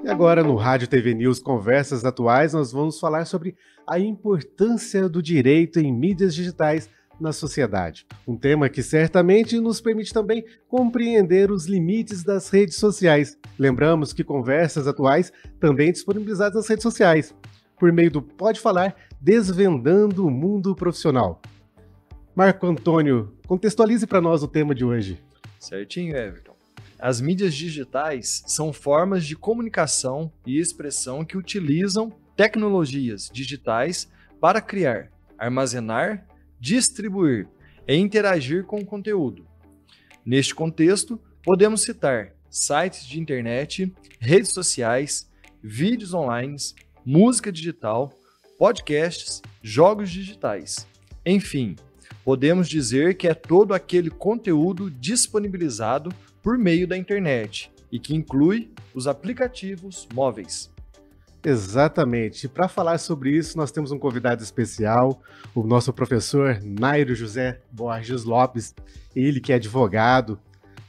E agora no Rádio TV News Conversas Atuais nós vamos falar sobre a importância do direito em mídias digitais na sociedade. Um tema que certamente nos permite também compreender os limites das redes sociais. Lembramos que Conversas Atuais também disponibilizadas nas redes sociais, por meio do Pode Falar, desvendando o mundo profissional. Marco Antônio, contextualize para nós o tema de hoje. Certinho, Everton. As mídias digitais são formas de comunicação e expressão que utilizam tecnologias digitais para criar, armazenar, distribuir e interagir com o conteúdo. Neste contexto, podemos citar sites de internet, redes sociais, vídeos online, música digital, podcasts, jogos digitais. Enfim, podemos dizer que é todo aquele conteúdo disponibilizado por meio da internet e que inclui os aplicativos móveis. Exatamente. Para falar sobre isso, nós temos um convidado especial, o nosso professor Nairo José Borges Lopes, ele que é advogado,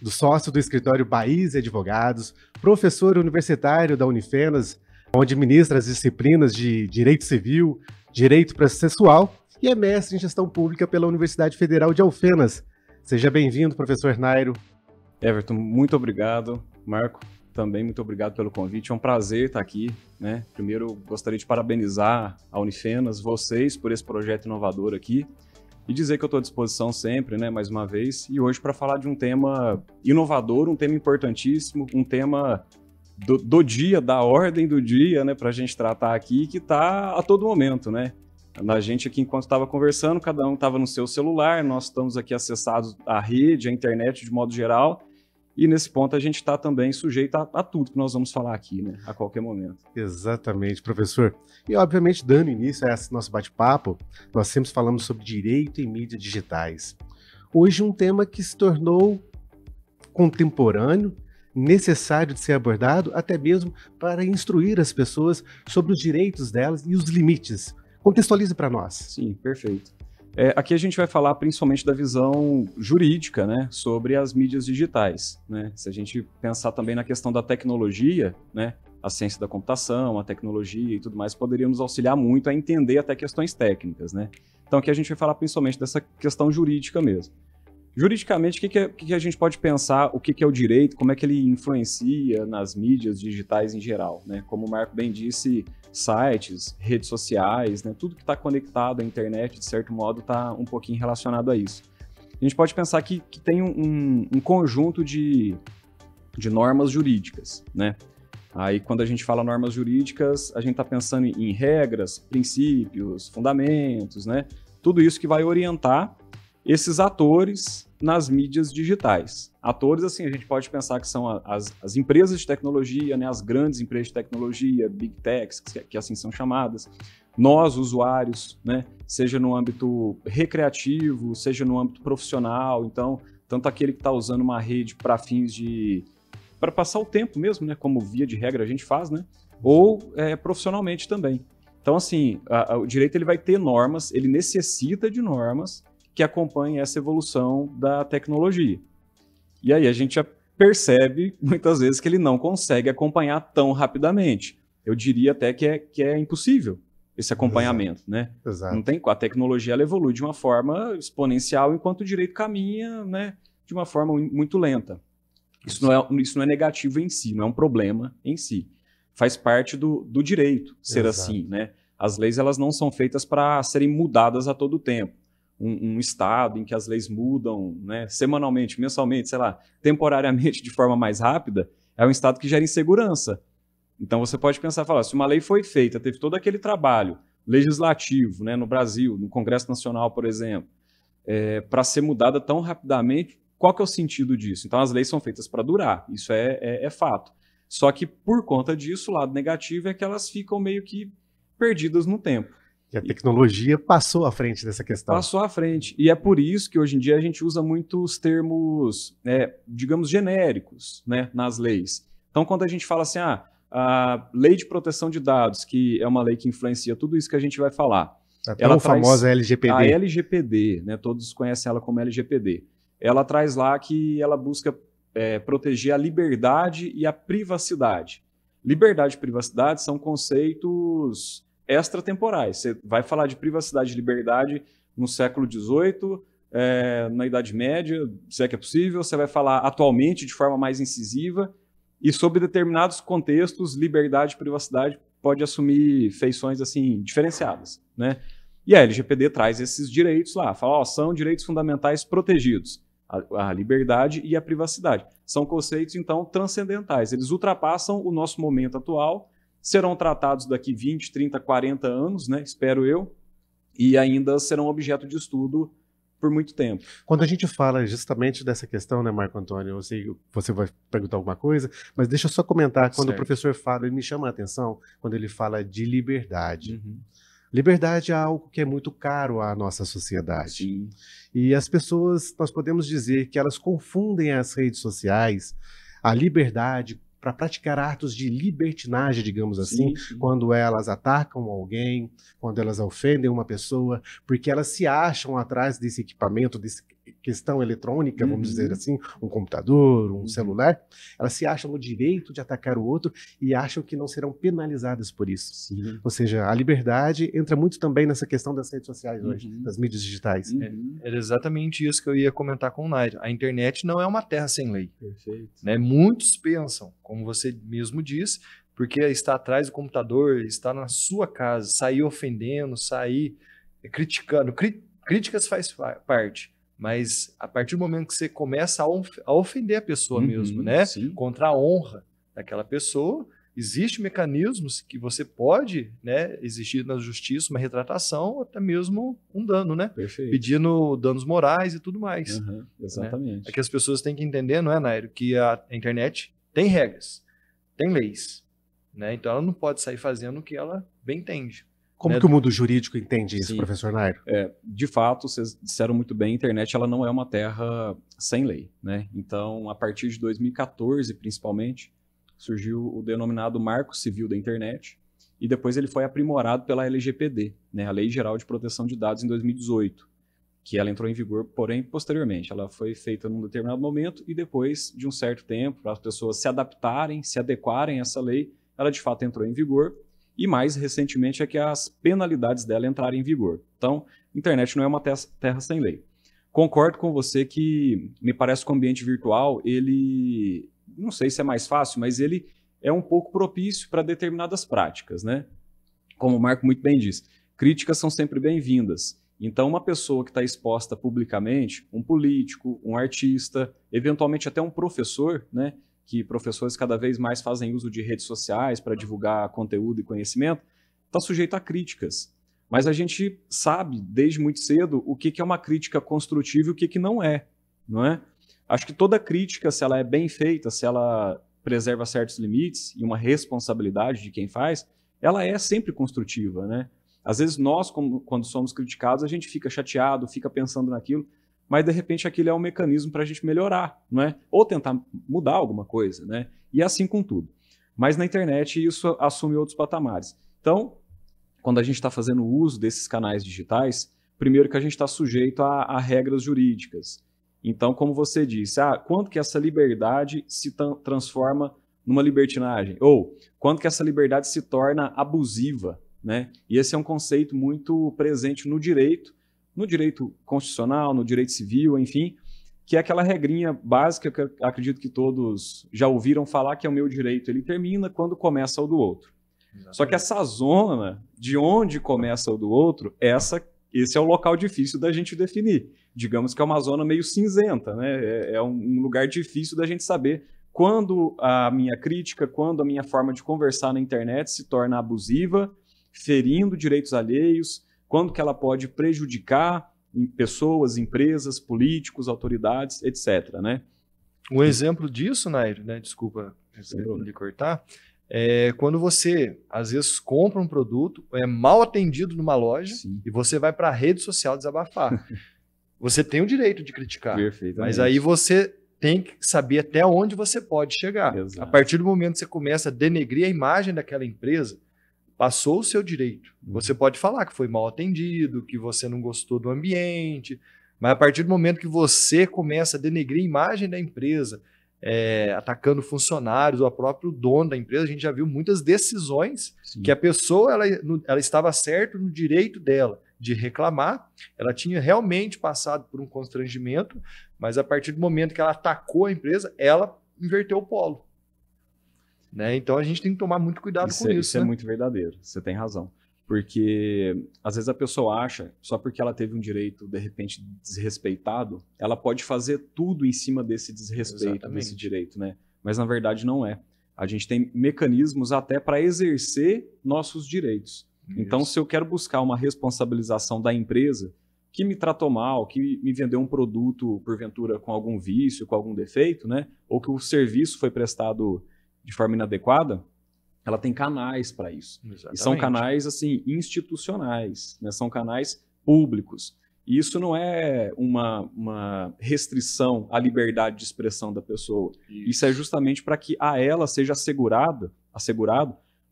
sócio do escritório Baís Advogados, professor universitário da Unifenas, onde ministra as disciplinas de Direito Civil, Direito Processual e é mestre em Gestão Pública pela Universidade Federal de Alfenas. Seja bem-vindo, professor Nairo. Everton, muito obrigado. Marco, também muito obrigado pelo convite. É um prazer estar aqui, né? Primeiro, gostaria de parabenizar a Unifenas, vocês, por esse projeto inovador aqui e dizer que eu estou à disposição sempre, né? Mais uma vez, e hoje para falar de um tema inovador, um tema importantíssimo, um tema do dia, da ordem do dia, né? Para a gente tratar aqui, que está a todo momento, né? A gente aqui, enquanto estava conversando, cada um estava no seu celular, nós estamos aqui acessados à rede, à internet de modo geral, e nesse ponto a gente está também sujeito a tudo que nós vamos falar aqui, né, a qualquer momento. Exatamente, professor. E obviamente, dando início a esse nosso bate-papo, nós sempre falamos sobre direito em mídias digitais. Hoje um tema que se tornou contemporâneo, necessário de ser abordado, até mesmo para instruir as pessoas sobre os direitos delas e os limites. Contextualize para nós. Sim, perfeito. Aqui a gente vai falar principalmente da visão jurídica, né, sobre as mídias digitais, né? Se a gente pensar também na questão da tecnologia, né, a ciência da computação, a tecnologia e tudo mais, poderia nos auxiliar muito a entender até questões técnicas, né? Então aqui a gente vai falar principalmente dessa questão jurídica mesmo. Juridicamente, o que a gente pode pensar, o que é o direito, como é que ele influencia nas mídias digitais em geral, né? Como o Marco bem disse, sites, redes sociais, né? Tudo que está conectado à internet, de certo modo, está um pouquinho relacionado a isso. A gente pode pensar que tem um conjunto de normas jurídicas, né? Aí, quando a gente fala normas jurídicas, a gente está pensando em regras, princípios, fundamentos, né? Tudo isso que vai orientar esses atores nas mídias digitais. Atores, assim, a gente pode pensar que são as empresas de tecnologia, né, as grandes empresas de tecnologia, Big Techs, que assim são chamadas, nós, usuários, né, seja no âmbito recreativo, seja no âmbito profissional, então, tanto aquele que está usando uma rede para fins para passar o tempo mesmo, né, como via de regra a gente faz, né, ou profissionalmente também. Então, assim, o direito ele vai ter normas, ele necessita de normas que acompanhe essa evolução da tecnologia. E aí a gente já percebe, muitas vezes, que ele não consegue acompanhar tão rapidamente. Eu diria até que é impossível esse acompanhamento, né? Exato. Não tem, a tecnologia ela evolui de uma forma exponencial, enquanto o direito caminha, né, de uma forma muito lenta. Isso não é negativo em si, não é um problema em si. Faz parte do direito ser assim, né? As leis elas não são feitas para serem mudadas a todo tempo. Um estado em que as leis mudam, né, semanalmente, mensalmente, sei lá, temporariamente de forma mais rápida, é um estado que gera insegurança. Então você pode pensar, falar, se uma lei foi feita, teve todo aquele trabalho legislativo, né, no Brasil, no Congresso Nacional, por exemplo, para ser mudada tão rapidamente, qual que é o sentido disso? Então as leis são feitas para durar, isso é fato. Só que por conta disso, o lado negativo é que elas ficam meio que perdidas no tempo. E a tecnologia passou à frente dessa questão. Passou à frente. E é por isso que hoje em dia a gente usa muitos termos, digamos, genéricos, né, nas leis. Então, quando a gente fala assim, a lei de proteção de dados, que é uma lei que influencia tudo isso que a gente vai falar. Até a famosa LGPD. A LGPD, né, todos conhecem ela como LGPD. Ela traz lá que ela busca proteger a liberdade e a privacidade. Liberdade e privacidade são conceitos extratemporais. Você vai falar de privacidade e liberdade no século XVIII, na Idade Média, se é que é possível, você vai falar atualmente de forma mais incisiva, e sob determinados contextos, liberdade e privacidade pode assumir feições assim diferenciadas, né? E a LGPD traz esses direitos lá, fala, são direitos fundamentais protegidos, a liberdade e a privacidade. São conceitos, então, transcendentais. Eles ultrapassam o nosso momento atual, serão tratados daqui 20, 30, 40 anos, né, espero eu, e ainda serão objeto de estudo por muito tempo. Quando a gente fala justamente dessa questão, né, Marco Antônio, eu sei que você vai perguntar alguma coisa, mas deixa eu só comentar, quando o professor fala, ele me chama a atenção, quando ele fala de liberdade. Uhum. Liberdade é algo que é muito caro à nossa sociedade. Sim. E as pessoas, nós podemos dizer que elas confundem as redes sociais, a liberdade, para praticar atos de libertinagem, digamos assim, sim. Quando elas atacam alguém, quando elas ofendem uma pessoa, porque elas se acham atrás desse equipamento, dessa questão eletrônica, vamos dizer assim, um computador, um celular, elas se acham no direito de atacar o outro e acham que não serão penalizadas por isso. Sim. Ou seja, a liberdade entra muito também nessa questão das redes sociais hoje, das mídias digitais. Era exatamente isso que eu ia comentar com o Nair. A internet não é uma terra sem lei. Perfeito. Né? Muitos pensam, como você mesmo diz, porque está atrás do computador, está na sua casa, sair ofendendo, sair criticando. Críticas faz parte, mas a partir do momento que você começa a ofender a pessoa mesmo, né? Sim. Contra a honra daquela pessoa, existem mecanismos que você pode, né, existir na justiça uma retratação ou até mesmo um dano, né? Perfeito. Pedindo danos morais e tudo mais. Exatamente. Né? É que as pessoas têm que entender, não é, Nairo, que a internet tem regras, tem leis, né? Então ela não pode sair fazendo o que ela bem entende. Como que o mundo jurídico entende isso, Sim. professor Nairo? De fato, vocês disseram muito bem, a internet ela não é uma terra sem lei, né? Então, a partir de 2014, principalmente, surgiu o denominado Marco Civil da Internet, e depois ele foi aprimorado pela LGPD, né? A Lei Geral de Proteção de Dados, em 2018, que ela entrou em vigor, porém, posteriormente. Ela foi feita num determinado momento e depois de um certo tempo, para as pessoas se adaptarem, se adequarem a essa lei, ela de fato entrou em vigor. E mais recentemente é que as penalidades dela entraram em vigor. Então, a internet não é uma terra sem lei. Concordo com você que me parece que o ambiente virtual, ele, não sei se é mais fácil, mas ele é um pouco propício para determinadas práticas, né? Como o Marco muito bem diz, críticas são sempre bem-vindas. Então, uma pessoa que está exposta publicamente, um político, um artista, eventualmente até um professor, né? Que professores cada vez mais fazem uso de redes sociais para divulgar conteúdo e conhecimento, está sujeito a críticas. Mas a gente sabe, desde muito cedo, o que é uma crítica construtiva e o que não é, não é? Acho que toda crítica, se ela é bem feita, se ela preserva certos limites e uma responsabilidade de quem faz, ela é sempre construtiva, né? Às vezes nós, quando somos criticados, a gente fica chateado, fica pensando naquilo, mas de repente aquilo é um mecanismo para a gente melhorar, não é? Ou tentar mudar alguma coisa, né? E assim com tudo. Mas na internet isso assume outros patamares. Então, quando a gente está fazendo uso desses canais digitais, primeiro que a gente está sujeito a regras jurídicas. Então, como você disse, quando que essa liberdade se transforma numa libertinagem? Ou quando que essa liberdade se torna abusiva, né? E esse é um conceito muito presente no direito constitucional, no direito civil, enfim, que é aquela regrinha básica que eu acredito que todos já ouviram falar, que é o meu direito, ele termina quando começa o do outro. Exatamente. Só que essa zona de onde começa o do outro, esse é o local difícil da gente definir. Digamos que é uma zona meio cinzenta, né? É um lugar difícil da gente saber quando a minha crítica, quando a minha forma de conversar na internet se torna abusiva, ferindo direitos alheios, quando que ela pode prejudicar pessoas, empresas, políticos, autoridades, etc. Né? Um exemplo disso, Nair, né? Desculpa lhe cortar, é quando você, às vezes, compra um produto, é mal atendido numa loja, sim, e você vai para a rede social desabafar. Você tem o direito de criticar, mas aí você tem que saber até onde você pode chegar. Exato. A partir do momento que você começa a denegrir a imagem daquela empresa, passou o seu direito. Você pode falar que foi mal atendido, que você não gostou do ambiente, mas a partir do momento que você começa a denegrir a imagem da empresa, atacando funcionários ou o próprio dono da empresa. A gente já viu muitas decisões Sim. que a pessoa ela estava certa no direito dela de reclamar, ela tinha realmente passado por um constrangimento, mas a partir do momento que ela atacou a empresa, ela inverteu o polo. Né? Então a gente tem que tomar muito cuidado com isso. Isso é muito verdadeiro, você tem razão. Porque às vezes a pessoa acha, só porque ela teve um direito de repente desrespeitado, ela pode fazer tudo em cima desse desrespeito, Exatamente. desse direito, né? Mas na verdade não é. A gente tem mecanismos até para exercer nossos direitos. Isso. Então, se eu quero buscar uma responsabilização da empresa que me tratou mal, que me vendeu um produto porventura com algum vício, com algum defeito, né? Ou que o serviço foi prestado de forma inadequada, ela tem canais para isso. Exatamente. E são canais assim institucionais, né? São canais públicos. E isso não é uma restrição à liberdade de expressão da pessoa. Isso é justamente para que a ela seja assegurado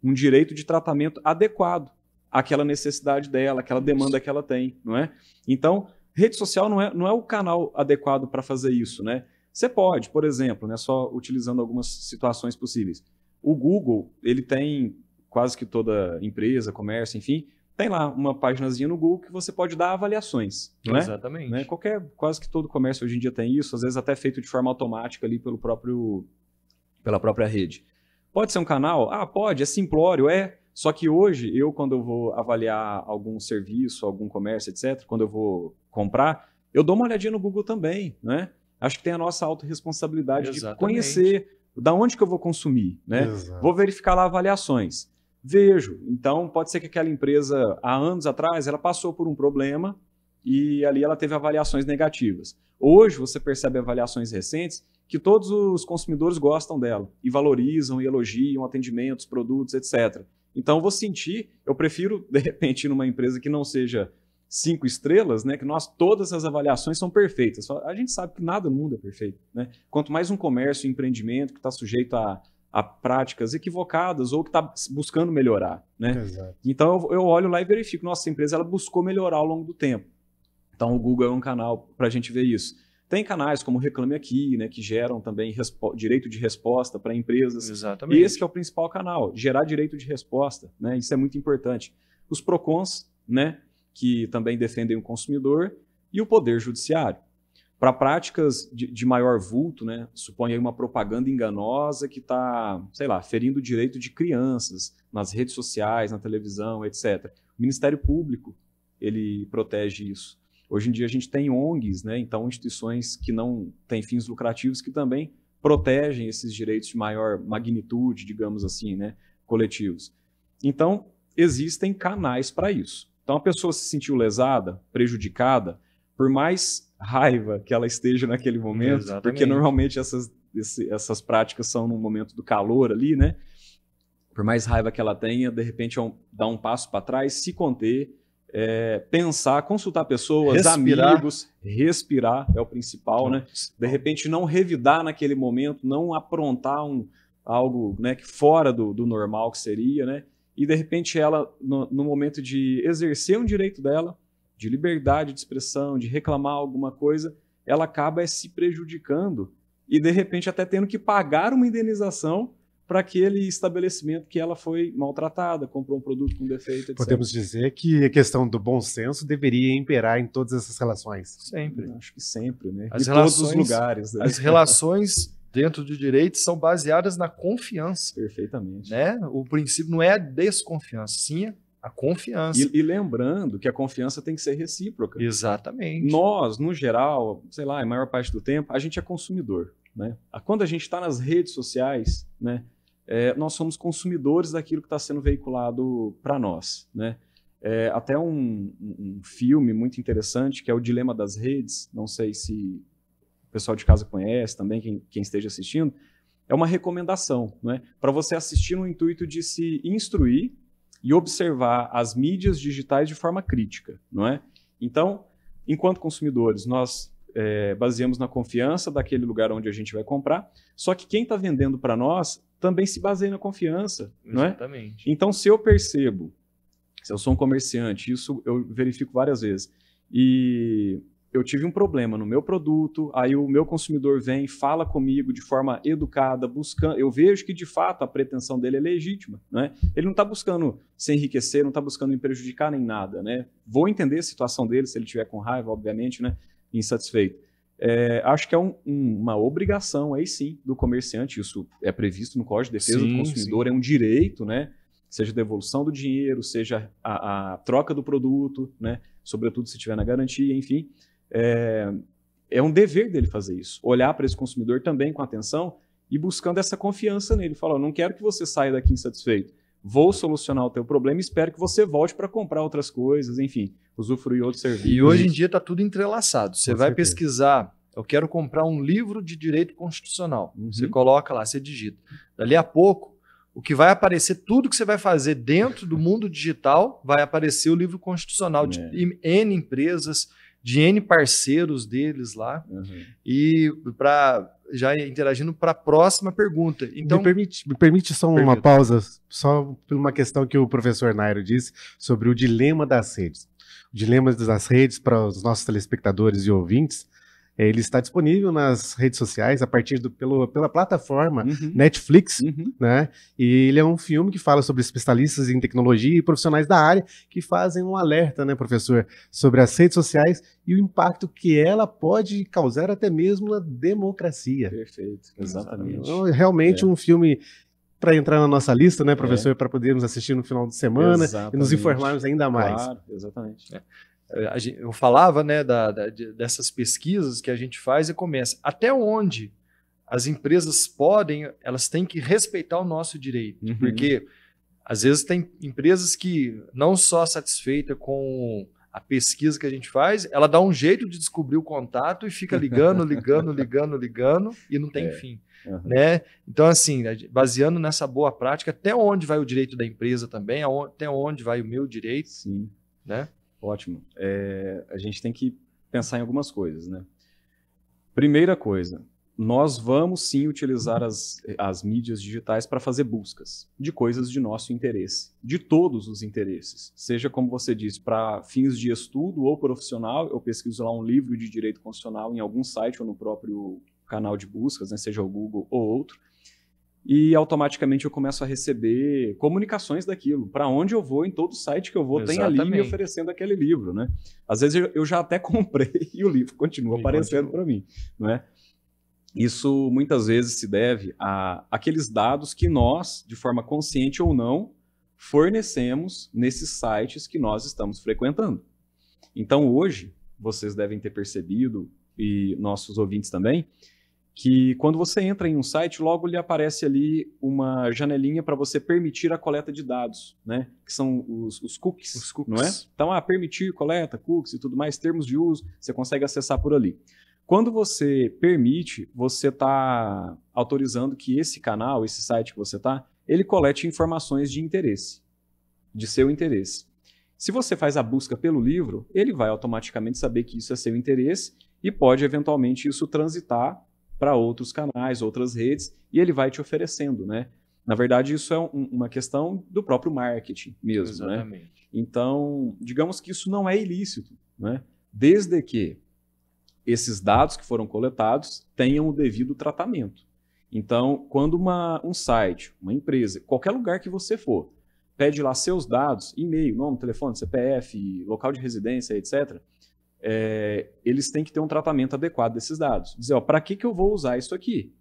um direito de tratamento adequado àquela necessidade dela, àquela demanda que ela tem, não é? Então, rede social não é o canal adequado para fazer isso, né? Você pode, por exemplo, né, só utilizando algumas situações possíveis. O Google, ele tem, quase que toda empresa, comércio, enfim, tem lá uma paginazinha no Google que você pode dar avaliações, não é? Exatamente. Né? Quase que todo comércio hoje em dia tem isso, às vezes até feito de forma automática ali pela própria rede. Pode ser um canal? Ah, pode, é simplório, é. Só que hoje, quando eu vou avaliar algum serviço, algum comércio, etc., quando eu vou comprar, eu dou uma olhadinha no Google também, né? Acho que tem a nossa autorresponsabilidade de conhecer da onde que eu vou consumir, né? Exato. Vou verificar lá avaliações. Vejo. Então, pode ser que aquela empresa, há anos atrás, ela passou por um problema e ali ela teve avaliações negativas. Hoje, você percebe avaliações recentes que todos os consumidores gostam dela e valorizam e elogiam atendimentos, produtos, etc. Então, eu prefiro, de repente, ir numa empresa que não seja 5 estrelas, né, que todas as avaliações são perfeitas. A gente sabe que nada no mundo é perfeito, né? Quanto mais um comércio, um empreendimento que está sujeito a práticas equivocadas ou que está buscando melhorar, né? Exato. Então eu olho lá e verifico, nossa, essa empresa ela buscou melhorar ao longo do tempo. Então o Google é um canal para a gente ver isso. Tem canais como Reclame Aqui, né, que geram também direito de resposta para empresas. Exatamente. Esse que é o principal canal, gerar direito de resposta, né? Isso é muito importante. Os PROCONs, né, que também defendem o consumidor, e o Poder Judiciário. Para práticas de maior vulto, né, supõe aí uma propaganda enganosa que está, sei lá, ferindo o direito de crianças nas redes sociais, na televisão, etc. O Ministério Público, ele protege isso. Hoje em dia a gente tem ONGs, né, então instituições que não têm fins lucrativos que também protegem esses direitos de maior magnitude, digamos assim, né, coletivos. Então, existem canais para isso. Então, a pessoa se sentiu lesada, prejudicada, por mais raiva que ela esteja naquele momento, Exatamente. porque normalmente essas práticas são no momento do calor ali, né? Por mais raiva que ela tenha, de repente dar um passo para trás, se conter, pensar, consultar pessoas, amigos, respirar é o principal, né? De repente não revidar naquele momento, não aprontar algo, né, que fora do normal que seria, né? E, de repente, ela, no momento de exercer um direito dela, de liberdade de expressão, de reclamar alguma coisa, ela acaba se prejudicando e, de repente, até tendo que pagar uma indenização para aquele estabelecimento que ela foi maltratada, comprou um produto com defeito, etc. Podemos dizer que a questão do bom senso deveria imperar em todas essas relações. Sempre. Acho que sempre, né? Em todos os lugares. Né? As relações dentro do direito são baseadas na confiança. Perfeitamente. Né? O princípio não é a desconfiança, sim a confiança. E lembrando que a confiança tem que ser recíproca. Exatamente. Nós, no geral, sei lá, a maior parte do tempo, a gente é consumidor. Né? Quando a gente está nas redes sociais, né, nós somos consumidores daquilo que está sendo veiculado para nós. Né? Até um filme muito interessante, que é o Dilema das Redes, não sei se o pessoal de casa conhece também, quem esteja assistindo, é uma recomendação, né, para você assistir no intuito de se instruir e observar as mídias digitais de forma crítica. Não é? Então, enquanto consumidores, nós baseamos na confiança daquele lugar onde a gente vai comprar, só que quem está vendendo para nós também se baseia na confiança. Não é? Exatamente. Então, se eu percebo, se eu sou um comerciante, isso eu verifico várias vezes, e eu tive um problema no meu produto, aí o meu consumidor vem, fala comigo de forma educada, buscando, eu vejo que de fato a pretensão dele é legítima, né? Ele não está buscando se enriquecer, não está buscando me prejudicar nem nada, né? Vou entender a situação dele, se ele estiver com raiva, obviamente, né? Insatisfeito. Acho que é uma obrigação, aí sim, do comerciante, isso é previsto no Código de Defesa do Consumidor, é um direito, né? Seja devolução do dinheiro, seja a troca do produto, né? Sobretudo se estiver na garantia, enfim. É um dever dele fazer isso, olhar para esse consumidor também com atenção e buscando essa confiança nele. Falar, não quero que você saia daqui insatisfeito, vou solucionar o teu problema e espero que você volte para comprar outras coisas, enfim, usufruir outros serviços. E hoje em dia está tudo entrelaçado. Você vai pesquisar, eu quero comprar um livro de direito constitucional. Você coloca lá, você digita. Dali a pouco, o que vai aparecer, tudo que você vai fazer dentro do mundo digital, vai aparecer o livro constitucional de N empresas, de N parceiros deles lá, e já interagindo para a próxima pergunta. Então, me permite só uma pausa, só por uma questão que o professor Nairo disse sobre o dilema das redes. O dilema das redes para os nossos telespectadores e ouvintes, ele está disponível nas redes sociais a partir pela plataforma Netflix, né? E ele é um filme que fala sobre especialistas em tecnologia e profissionais da área que fazem um alerta, né, professor, sobre as redes sociais e o impacto que ela pode causar até mesmo na democracia. Perfeito, exatamente. Então, realmente um filme para entrar na nossa lista, né, professor, para podermos assistir no final de semana e nos informarmos ainda mais. Claro, exatamente. Eu falava, né, dessas pesquisas que a gente faz e começa. Até onde as empresas podem, elas têm que respeitar o nosso direito. Porque, às vezes, tem empresas que não só satisfeita com a pesquisa que a gente faz, ela dá um jeito de descobrir o contato e fica ligando e não tem fim. Né? Então, assim, baseando nessa boa prática, até onde vai o direito da empresa também, até onde vai o meu direito. Sim. Né? Ótimo. A gente tem que pensar em algumas coisas, né? Primeira coisa, nós vamos sim utilizar as mídias digitais para fazer buscas de coisas de nosso interesse, de todos os interesses. Seja, como você disse, para fins de estudo ou profissional, eu pesquiso lá um livro de direito constitucional em algum site ou no próprio canal de buscas, né, seja o Google ou outro, e automaticamente eu começo a receber comunicações daquilo. Para onde eu vou, em todo site que eu vou, tem ali me oferecendo aquele livro, né? Às vezes eu já até comprei e o livro continua aparecendo para mim, né? Isso muitas vezes se deve a aqueles dados que nós, de forma consciente ou não, fornecemos nesses sites que nós estamos frequentando. Então hoje, vocês devem ter percebido, e nossos ouvintes também, que quando você entra em um site, logo lhe aparece ali uma janelinha para você permitir a coleta de dados, né? Que são os cookies, não é? Então, permitir coleta, cookies e tudo mais, termos de uso, você consegue acessar por ali. Quando você permite, você está autorizando que esse canal, esse site que você está, ele colete informações de interesse, de seu interesse. Se você faz a busca pelo livro, ele vai automaticamente saber que isso é seu interesse e pode, eventualmente, isso transitar para outros canais, outras redes, e ele vai te oferecendo, né? Na verdade, isso é uma questão do próprio marketing mesmo, exatamente, né? Então, digamos que isso não é ilícito, né? Desde que esses dados que foram coletados tenham o devido tratamento. Então, quando um site, uma empresa, qualquer lugar que você for, pede lá seus dados, e-mail, nome, telefone, CPF, local de residência, etc., eles têm que ter um tratamento adequado desses dados. Dizer, para que eu vou usar isso aqui?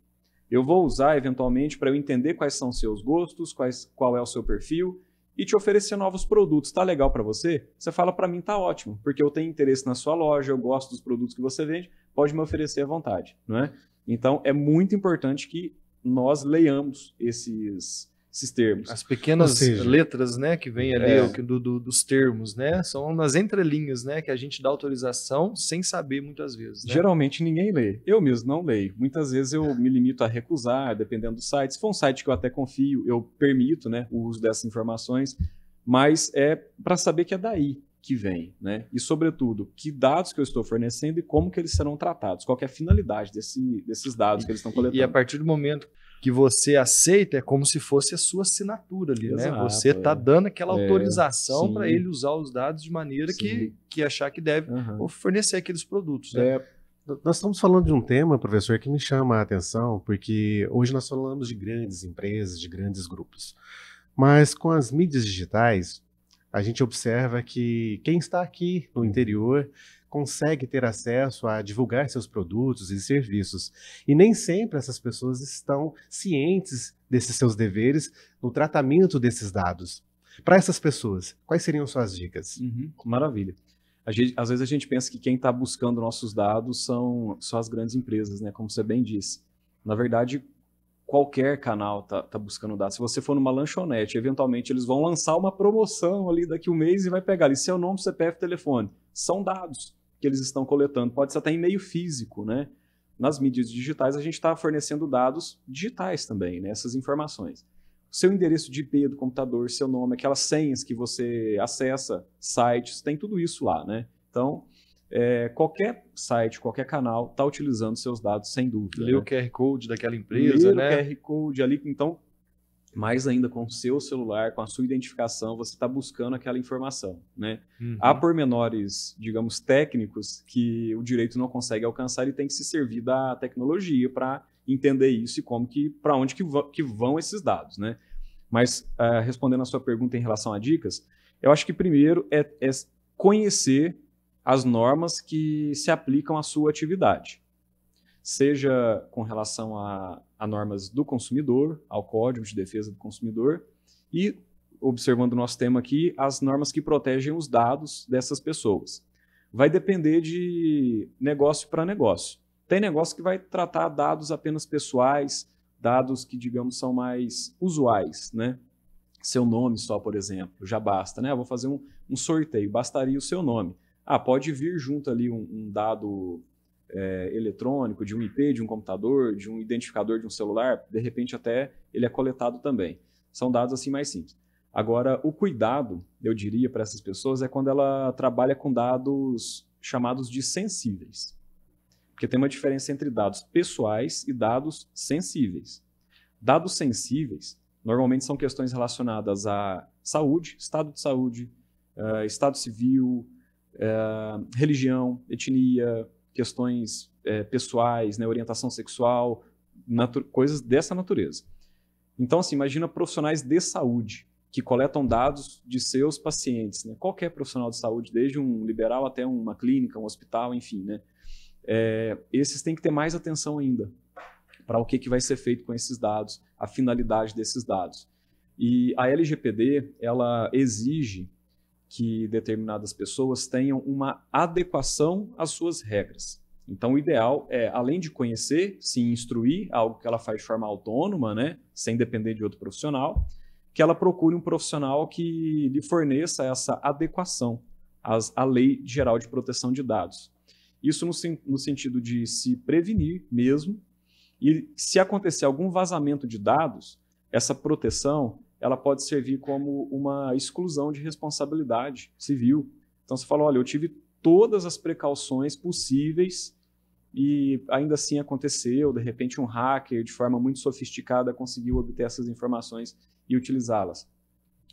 Eu vou usar, eventualmente, para eu entender quais são os seus gostos, qual é o seu perfil, e te oferecer novos produtos. Está legal para você? Você fala, para mim está ótimo, porque eu tenho interesse na sua loja, eu gosto dos produtos que você vende, pode me oferecer à vontade, não é? Então, é muito importante que nós leiamos esses termos. As pequenas letras, né, que vem ali dos termos, né, são umas entrelinhas, né, que a gente dá autorização sem saber muitas vezes. Né? Geralmente ninguém lê. Eu mesmo não leio. Muitas vezes eu me limito a recusar, dependendo do site. Se for um site que eu até confio, eu permito, né, o uso dessas informações, mas é para saber que é daí que vem, né? E, sobretudo, que dados que eu estou fornecendo e como que eles serão tratados, qual que é a finalidade desses dados que eles estão coletando. E a partir do momento que você aceita é como se fosse a sua assinatura ali, né? Exato, Você está dando aquela autorização sim. para ele usar os dados de maneira que achar que deve fornecer aqueles produtos, né? Nós estamos falando de um tema, professor, que me chama a atenção, porque hoje nós falamos de grandes empresas, de grandes grupos. Mas com as mídias digitais, a gente observa que quem está aqui no interior consegue ter acesso a divulgar seus produtos e serviços. E nem sempre essas pessoas estão cientes desses seus deveres no tratamento desses dados. Para essas pessoas, quais seriam suas dicas? Maravilha. Às vezes a gente pensa que quem está buscando nossos dados são só as grandes empresas, né? Como você bem disse. Na verdade, qualquer canal tá buscando dados. Se você for numa lanchonete, eventualmente eles vão lançar uma promoção ali daqui a um mês e vai pegar ali seu nome, CPF, telefone. São dados que eles estão coletando. Pode ser até em meio físico, né? Nas mídias digitais a gente está fornecendo dados digitais também, né? Essas informações. Seu endereço de IP do computador, seu nome, aquelas senhas que você acessa, sites, tem tudo isso lá, né? Então, qualquer site, qualquer canal está utilizando seus dados, sem dúvida. Lê o QR Code daquela empresa, né? Lê o QR Code ali, então, mais ainda com o seu celular, com a sua identificação, você está buscando aquela informação, né? Há pormenores, digamos, técnicos que o direito não consegue alcançar e tem que se servir da tecnologia para entender isso e para onde que vão esses dados, né? Mas, respondendo a sua pergunta em relação a dicas, eu acho que primeiro é conhecer as normas que se aplicam à sua atividade, seja com relação a normas do consumidor, ao Código de Defesa do Consumidor e, observando o nosso tema aqui, as normas que protegem os dados dessas pessoas. Vai depender de negócio para negócio. Tem negócio que vai tratar dados apenas pessoais, dados que, digamos, são mais usuais, né? Seu nome só, por exemplo, já basta, né? Eu vou fazer um sorteio, bastaria o seu nome. Pode vir junto ali um dado eletrônico, de um IP, de um computador, de um identificador de um celular, de repente até ele é coletado também. São dados assim mais simples. Agora, o cuidado, eu diria, para essas pessoas é quando ela trabalha com dados chamados de sensíveis. Porque tem uma diferença entre dados pessoais e dados sensíveis. Dados sensíveis, normalmente são questões relacionadas à saúde, estado de saúde, estado civil, religião, etnia, questões pessoais, né, orientação sexual, coisas dessa natureza. Então, assim, imagina profissionais de saúde que coletam dados de seus pacientes, né? Qualquer profissional de saúde, desde um liberal até uma clínica, um hospital, enfim, né? Esses têm que ter mais atenção ainda para o que vai ser feito com esses dados, a finalidade desses dados. E a LGPD, ela exige que determinadas pessoas tenham uma adequação às suas regras. Então, o ideal é, além de conhecer, se instruir, algo que ela faz de forma autônoma, né, sem depender de outro profissional, que ela procure um profissional que lhe forneça essa adequação à Lei Geral de Proteção de Dados. Isso no sentido de se prevenir mesmo, e se acontecer algum vazamento de dados, essa proteção ela pode servir como uma exclusão de responsabilidade civil. Então, você fala, olha, eu tive todas as precauções possíveis e ainda assim aconteceu, de repente um hacker, de forma muito sofisticada, conseguiu obter essas informações e utilizá-las.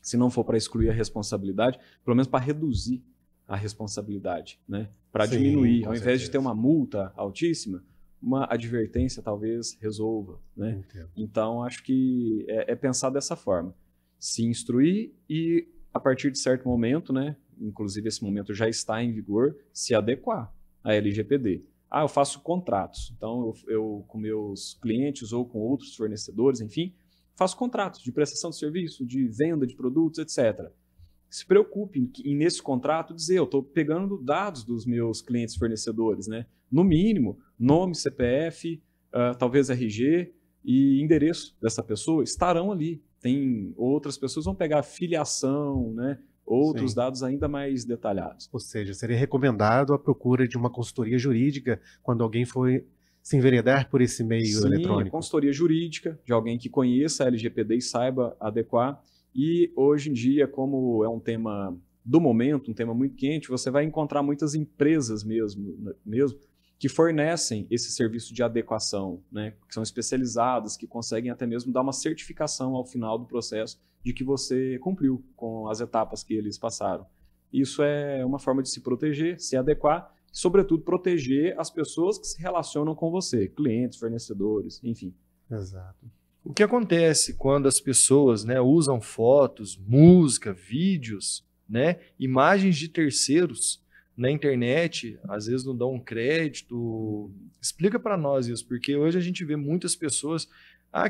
Se não for para excluir a responsabilidade, pelo menos para reduzir a responsabilidade, né? Para diminuir, ao invés de ter uma multa altíssima, uma advertência talvez resolva, né? Então, acho que é pensar dessa forma. Se instruir e, a partir de certo momento, né, inclusive esse momento já está em vigor, se adequar à LGPD. Eu faço contratos. Então, eu com meus clientes ou com outros fornecedores, enfim, faço contratos de prestação de serviço, de venda de produtos, etc. Se preocupe em nesse contrato, dizer, eu estou pegando dados dos meus clientes fornecedores, né? No mínimo, nome, CPF, talvez RG e endereço dessa pessoa estarão ali. Tem outras pessoas vão pegar filiação, né? Outros dados ainda mais detalhados. Ou seja, seria recomendado a procura de uma consultoria jurídica quando alguém for se enveredar por esse meio eletrônico. Consultoria jurídica, de alguém que conheça a LGPD e saiba adequar. E hoje em dia, como é um tema do momento, um tema muito quente, você vai encontrar muitas empresas mesmo que fornecem esse serviço de adequação, né, que são especializadas, que conseguem até mesmo dar uma certificação ao final do processo de que você cumpriu com as etapas que eles passaram. Isso é uma forma de se proteger, se adequar, e, sobretudo, proteger as pessoas que se relacionam com você, clientes, fornecedores, enfim. Exato. O que acontece quando as pessoas, né, usam fotos, música, vídeos, né, imagens de terceiros na internet, às vezes não dão um crédito? Explica para nós isso, porque hoje a gente vê muitas pessoas,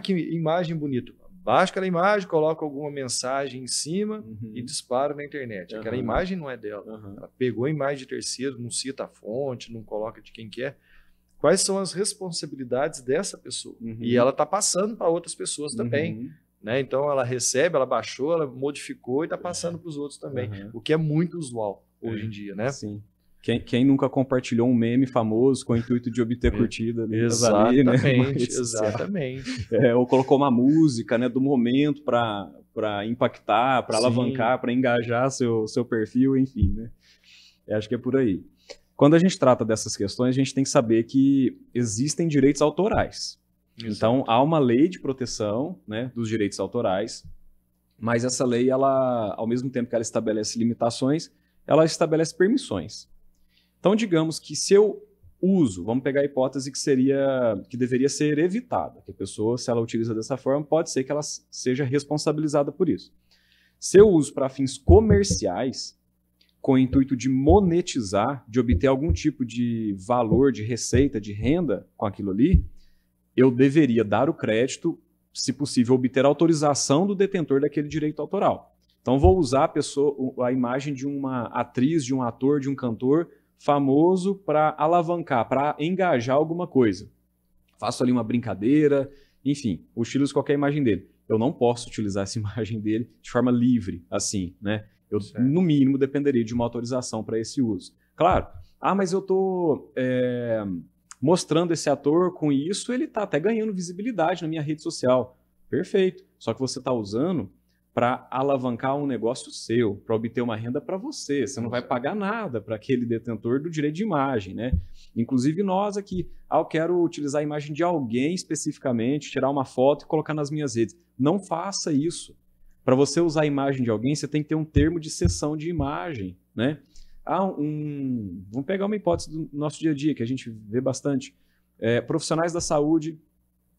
que imagem bonita. Baixa aquela imagem, coloca alguma mensagem em cima e dispara na internet. Aquela imagem não é dela. Ela pegou a imagem de terceiro, não cita a fonte, não coloca de quem que é. Quais são as responsabilidades dessa pessoa? E ela está passando para outras pessoas também. Né? Então ela recebe, ela baixou, ela modificou e está passando para os outros também. O que é muito usual hoje em dia, né? Sim. Quem nunca compartilhou um meme famoso com o intuito de obter curtida? Exatamente, ali, né? exatamente. Ou colocou uma música, né, do momento para impactar, para alavancar, para engajar seu perfil, enfim, né? Eu acho que é por aí. Quando a gente trata dessas questões, a gente tem que saber que existem direitos autorais. Exato. Então, há uma lei de proteção, né, dos direitos autorais, mas essa lei, ela, ao mesmo tempo que ela estabelece limitações, ela estabelece permissões. Então, digamos que se eu uso, vamos pegar a hipótese que deveria ser evitada, que a pessoa, se ela utiliza dessa forma, pode ser que ela seja responsabilizada por isso. Se eu uso para fins comerciais, com o intuito de monetizar, de obter algum tipo de valor, de receita, de renda com aquilo ali, eu deveria dar o crédito, se possível, obter autorização do detentor daquele direito autoral. Então, vou usar a imagem de uma atriz, de um ator, de um cantor famoso para alavancar, para engajar alguma coisa. Faço ali uma brincadeira, enfim, utilizo qualquer imagem dele. Eu não posso utilizar essa imagem dele de forma livre, assim, né? Eu, no mínimo, dependeria de uma autorização para esse uso. Claro, mas eu estou mostrando esse ator com isso, ele está até ganhando visibilidade na minha rede social. Perfeito. Só que você está usando para alavancar um negócio seu, para obter uma renda para você. Você não vai pagar nada para aquele detentor do direito de imagem, né? Inclusive nós aqui, eu quero utilizar a imagem de alguém especificamente, tirar uma foto e colocar nas minhas redes. Não faça isso. Para você usar a imagem de alguém, você tem que ter um termo de cessão de imagem, né? Vamos pegar uma hipótese do nosso dia a dia, que a gente vê bastante. Profissionais da saúde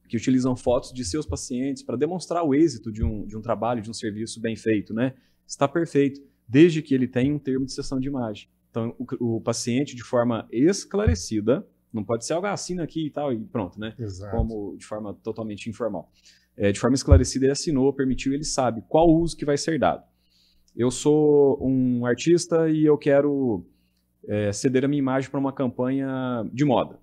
que utilizam fotos de seus pacientes para demonstrar o êxito de um trabalho, de um serviço bem feito, né? Está perfeito, desde que ele tenha um termo de cessão de imagem. Então, o paciente, de forma esclarecida, não pode ser algo assina aqui e tal, e pronto, né? Exato. Como de forma totalmente informal. De forma esclarecida, ele assinou, permitiu, ele sabe qual o uso que vai ser dado. Eu sou um artista e eu quero ceder a minha imagem para uma campanha de moda.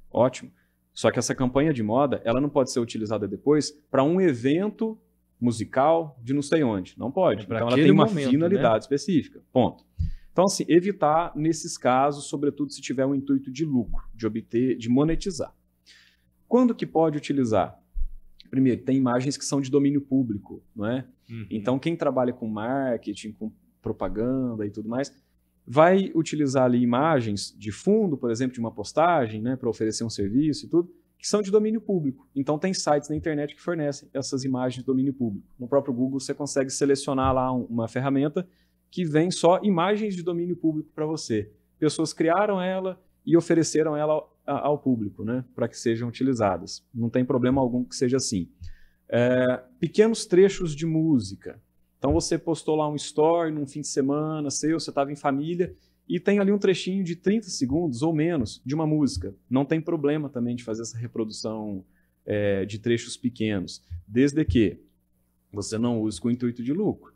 Ótimo. Só que essa campanha de moda, ela não pode ser utilizada depois para um evento musical de não sei onde. Não pode. Então ela tem uma finalidade específica. Ponto. Então, assim, evitar nesses casos, sobretudo se tiver um intuito de lucro, de obter, de monetizar. Quando que pode utilizar? Primeiro, tem imagens que são de domínio público, não é? Então, quem trabalha com marketing, com propaganda e tudo mais, vai utilizar ali imagens de fundo, por exemplo, de uma postagem, né, para oferecer um serviço e tudo, que são de domínio público. Então, tem sites na internet que fornecem essas imagens de domínio público. No próprio Google, você consegue selecionar lá uma ferramenta que vem só imagens de domínio público para você. Pessoas criaram ela e ofereceram ela ao público, né, para que sejam utilizadas. Não tem problema algum que seja assim. Pequenos trechos de música. Então você postou lá um story num fim de semana seu, você estava em família e tem ali um trechinho de 30 segundos ou menos de uma música. Não tem problema também de fazer essa reprodução de trechos pequenos, desde que você não use com o intuito de lucro.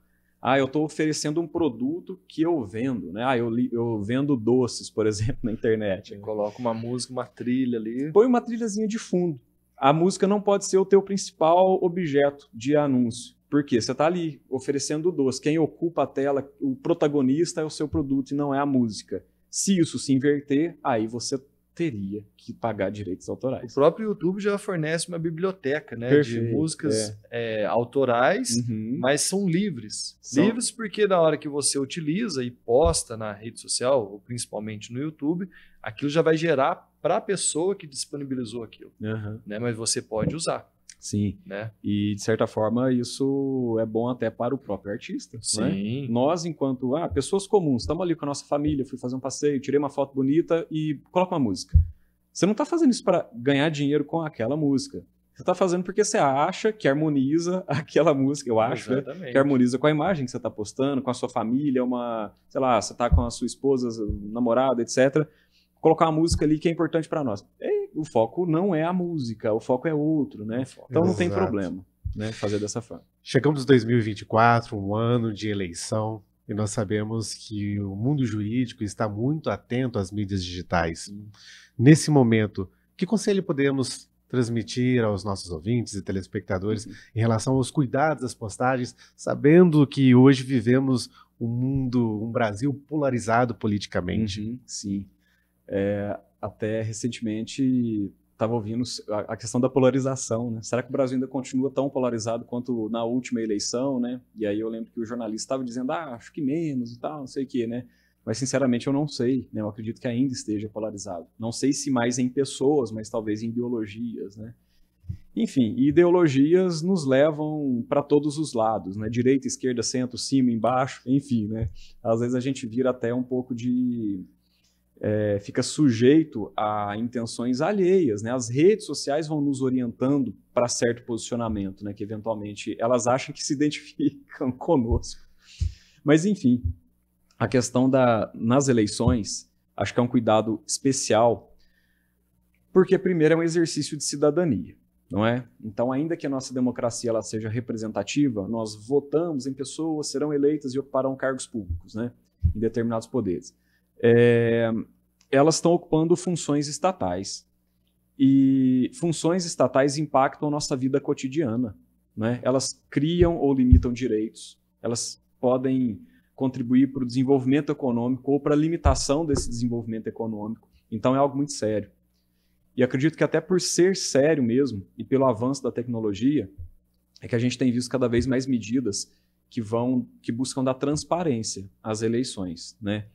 Eu estou oferecendo um produto que eu vendo, né? Eu vendo doces, por exemplo, na internet. Coloca uma música, uma trilha ali. Põe uma trilhazinha de fundo. A música não pode ser o teu principal objeto de anúncio. Por quê? Você está ali oferecendo o doce. Quem ocupa a tela, o protagonista é o seu produto e não é a música. Se isso se inverter, aí você teria que pagar direitos autorais. O próprio YouTube já fornece uma biblioteca, né, perfeito, de músicas autorais, mas são livres. Livres porque na hora que você utiliza e posta na rede social, ou principalmente no YouTube, aquilo já vai gerar para a pessoa que disponibilizou aquilo, né? Mas você pode usar. Sim, né? E de certa forma isso é bom até para o próprio artista. Sim. Né? Nós, enquanto pessoas comuns, estamos ali com a nossa família, fui fazer um passeio, tirei uma foto bonita e coloca uma música. Você não está fazendo isso para ganhar dinheiro com aquela música. Você está fazendo porque você acha que harmoniza aquela música, eu acho, né? Que harmoniza com a imagem que você está postando, com a sua família, sei lá, você está com a sua esposa, namorada, etc. Colocar uma música ali que é importante para nós. O foco não é a música, o foco é outro, né? Então não tem problema, né, fazer dessa forma. Chegamos em 2024, um ano de eleição, e nós sabemos que o mundo jurídico está muito atento às mídias digitais. Nesse momento, que conselho podemos transmitir aos nossos ouvintes e telespectadores em relação aos cuidados das postagens, sabendo que hoje vivemos um Brasil polarizado politicamente? Sim. Até recentemente estava ouvindo a questão da polarização, né? Será que o Brasil ainda continua tão polarizado quanto na última eleição, né? E aí eu lembro que o jornalista estava dizendo, acho que menos e tal, não sei o quê, né? Mas sinceramente eu não sei, né? Eu acredito que ainda esteja polarizado. Não sei se mais em pessoas, mas talvez em ideologias, né? Enfim, ideologias nos levam para todos os lados, né? Direita, esquerda, centro, cima, embaixo, enfim, né? Às vezes a gente vira até um pouco fica sujeito a intenções alheias, né? As redes sociais vão nos orientando para certo posicionamento, né? Que eventualmente elas acham que se identificam conosco. Mas enfim, a questão nas eleições, acho que é um cuidado especial, porque primeiro é um exercício de cidadania, não é? Então, ainda que a nossa democracia ela seja representativa, nós votamos em pessoas, serão eleitas e ocuparão cargos públicos, né? Em determinados poderes. Elas estão ocupando funções estatais. E funções estatais impactam a nossa vida cotidiana, né? Elas criam ou limitam direitos, elas podem contribuir para o desenvolvimento econômico ou para a limitação desse desenvolvimento econômico. Então é algo muito sério. E acredito que até por ser sério mesmo, e pelo avanço da tecnologia, é que a gente tem visto cada vez mais medidas que buscam dar transparência às eleições, né?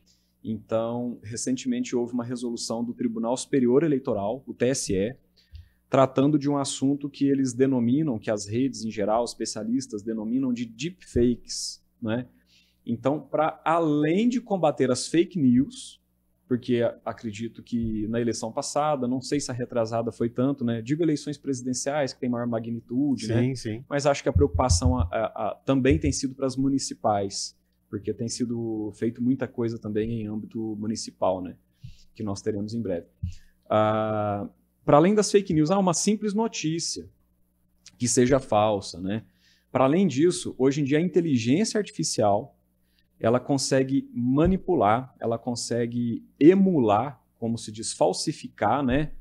Então, recentemente houve uma resolução do Tribunal Superior Eleitoral, o TSE, tratando de um assunto que eles denominam, que as redes em geral, especialistas denominam de deepfakes, né? Então, para além de combater as fake news, porque acredito que na eleição passada, não sei se a retrasada foi tanto, né? Digo eleições presidenciais, que tem maior magnitude, né? Sim. Mas acho que a preocupação também tem sido para as municipais, porque tem sido feito muita coisa também em âmbito municipal, né? Que nós teremos em breve. Para além das fake news, há uma simples notícia que seja falsa, né? Para além disso, hoje em dia a inteligência artificial ela consegue manipular, ela consegue emular, como se diz, falsificar, né?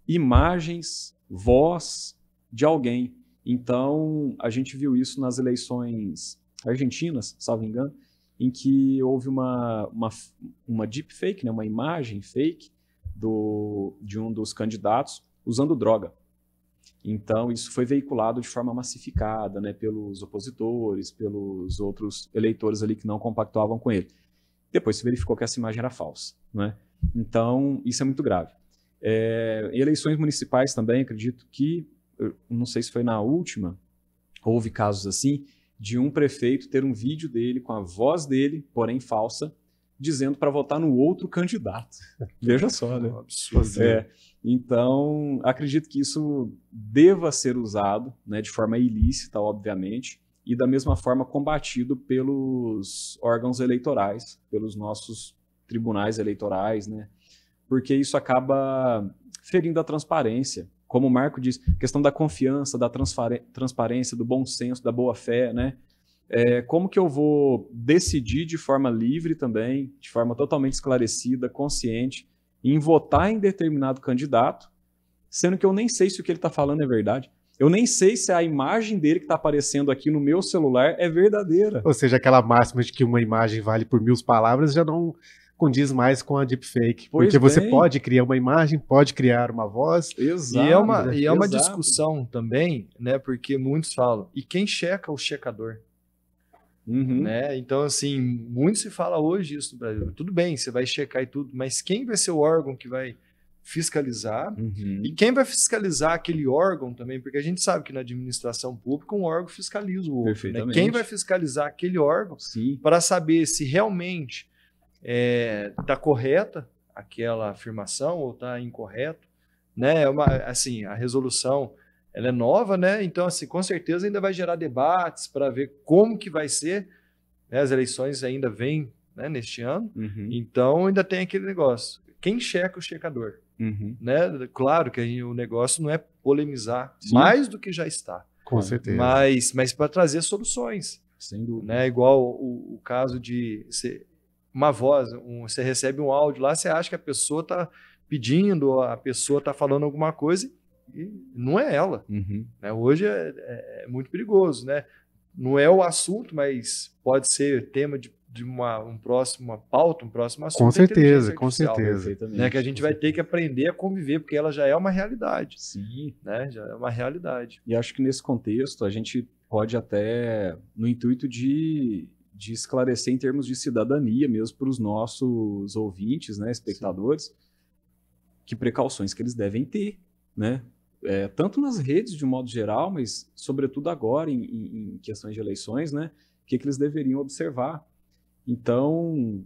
Imagens, voz de alguém. Então, a gente viu isso nas eleições argentinas, salvo engano, em que houve uma deepfake, né, uma imagem fake de um dos candidatos usando droga. Então, isso foi veiculado de forma massificada, né, pelos opositores, pelos outros eleitores ali que não compactuavam com ele. Depois se verificou que essa imagem era falsa, né? Então, isso é muito grave. Em eleições municipais também, acredito que, não sei se foi na última, houve casos assim, de um prefeito ter um vídeo dele com a voz dele, porém falsa, dizendo para votar no outro candidato. Veja só, né? Absurdo. Então, acredito que isso deva ser usado, né, de forma ilícita, obviamente, e da mesma forma combatido pelos órgãos eleitorais, pelos nossos tribunais eleitorais, né? Porque isso acaba ferindo a transparência. Como o Marco disse, questão da confiança, da transparência, do bom senso, da boa-fé, né? Como que eu vou decidir de forma livre também, de forma totalmente esclarecida, consciente, em votar em determinado candidato, sendo que eu nem sei se o que ele está falando é verdade. Eu nem sei se a imagem dele que está aparecendo aqui no meu celular é verdadeira. Ou seja, aquela máxima de que uma imagem vale por 1000 palavras já não condiz mais com a deepfake. Porque você pode criar uma imagem, pode criar uma voz. Exato. E é uma discussão também, né? Porque muitos falam, e quem checa o checador? Né? Então, assim, muito se fala hoje isso no Brasil. Tudo bem, você vai checar e tudo, mas quem vai ser o órgão que vai fiscalizar. Uhum. E quem vai fiscalizar aquele órgão também, porque a gente sabe que na administração pública um órgão fiscaliza o outro. Né? Perfeitamente. Quem vai fiscalizar aquele órgão Sim. para saber se realmente está correta aquela afirmação ou está incorreto, né? Assim, a resolução ela é nova, né? Então, assim, com certeza ainda vai gerar debates para ver como que vai ser, né? As eleições ainda vêm, né, neste ano, Uhum. então ainda tem aquele negócio. Quem checa o checador? Uhum. Né? Claro que o negócio não é polemizar Sim. mais do que já está, Com certeza. mas para trazer soluções, Sem dúvida. né? Igual o caso de uma voz, você recebe um áudio lá, você acha que a pessoa está pedindo, a pessoa está falando alguma coisa e não é ela. Uhum. Né? Hoje é muito perigoso, né? Não é o assunto, mas pode ser tema de uma próxima pauta, um próximo assunto. Com certeza, inteligência com artificial, certeza. Perfeitamente. né? Que a gente vai ter que aprender a conviver, porque ela já é uma realidade. Sim. Né? Já é uma realidade. E acho que nesse contexto a gente pode até, no intuito de esclarecer em termos de cidadania mesmo para os nossos ouvintes, né, espectadores, sim, que precauções que eles devem ter, né? Tanto nas redes de um modo geral, mas sobretudo agora em questões de eleições, né? O que eles deveriam observar. Então,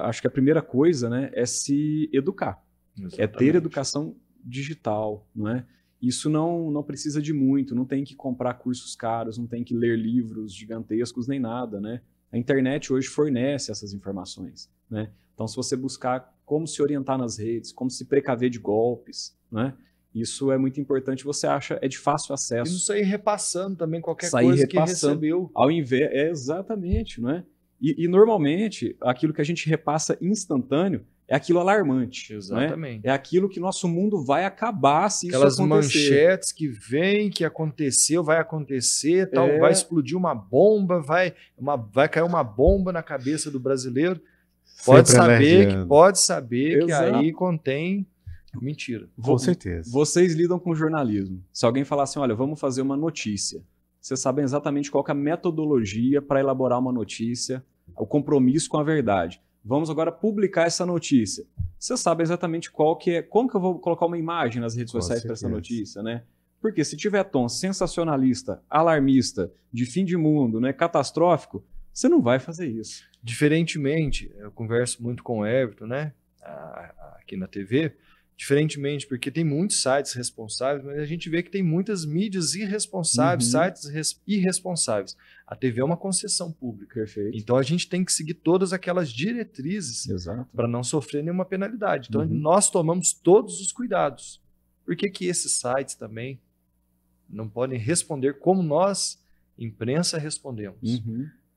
acho que a primeira coisa, né, é se educar. Exatamente. É ter educação digital, não é? Isso não precisa de muito, não tem que comprar cursos caros, não tem que ler livros gigantescos nem nada, né? A internet hoje fornece essas informações, né? Então, se você buscar como se orientar nas redes, como se precaver de golpes, né? Isso é muito importante, você acha, é de fácil acesso. E não sair repassando também qualquer coisa que recebeu. Ao invés, exatamente, não é? E normalmente, aquilo que a gente repassa instantâneo é aquilo alarmante. Exatamente. Né? É aquilo que nosso mundo vai acabar se aquelas isso acontecer. Manchetes que vem, que aconteceu, vai acontecer, tal, vai explodir uma bomba, vai cair uma bomba na cabeça do brasileiro. Pode saber que aí contém mentira. Com certeza. Vocês lidam com jornalismo. Se alguém falar assim, olha, vamos fazer uma notícia, vocês sabem exatamente qual que é a metodologia para elaborar uma notícia, o compromisso com a verdade. Vamos agora publicar essa notícia. Vocês sabem exatamente como que eu vou colocar uma imagem nas redes sociais para essa notícia, né? Porque se tiver tom sensacionalista, alarmista, de fim de mundo, né, catastrófico, você não vai fazer isso. Diferentemente, eu converso muito com o Everton, né, aqui na TV, diferentemente, porque tem muitos sites responsáveis, mas a gente vê que tem muitas mídias irresponsáveis, sites irresponsáveis. A TV é uma concessão pública. Perfeito. Então a gente tem que seguir todas aquelas diretrizes para não sofrer nenhuma penalidade. Então nós tomamos todos os cuidados. Por que esses sites também não podem responder como nós, imprensa, respondemos?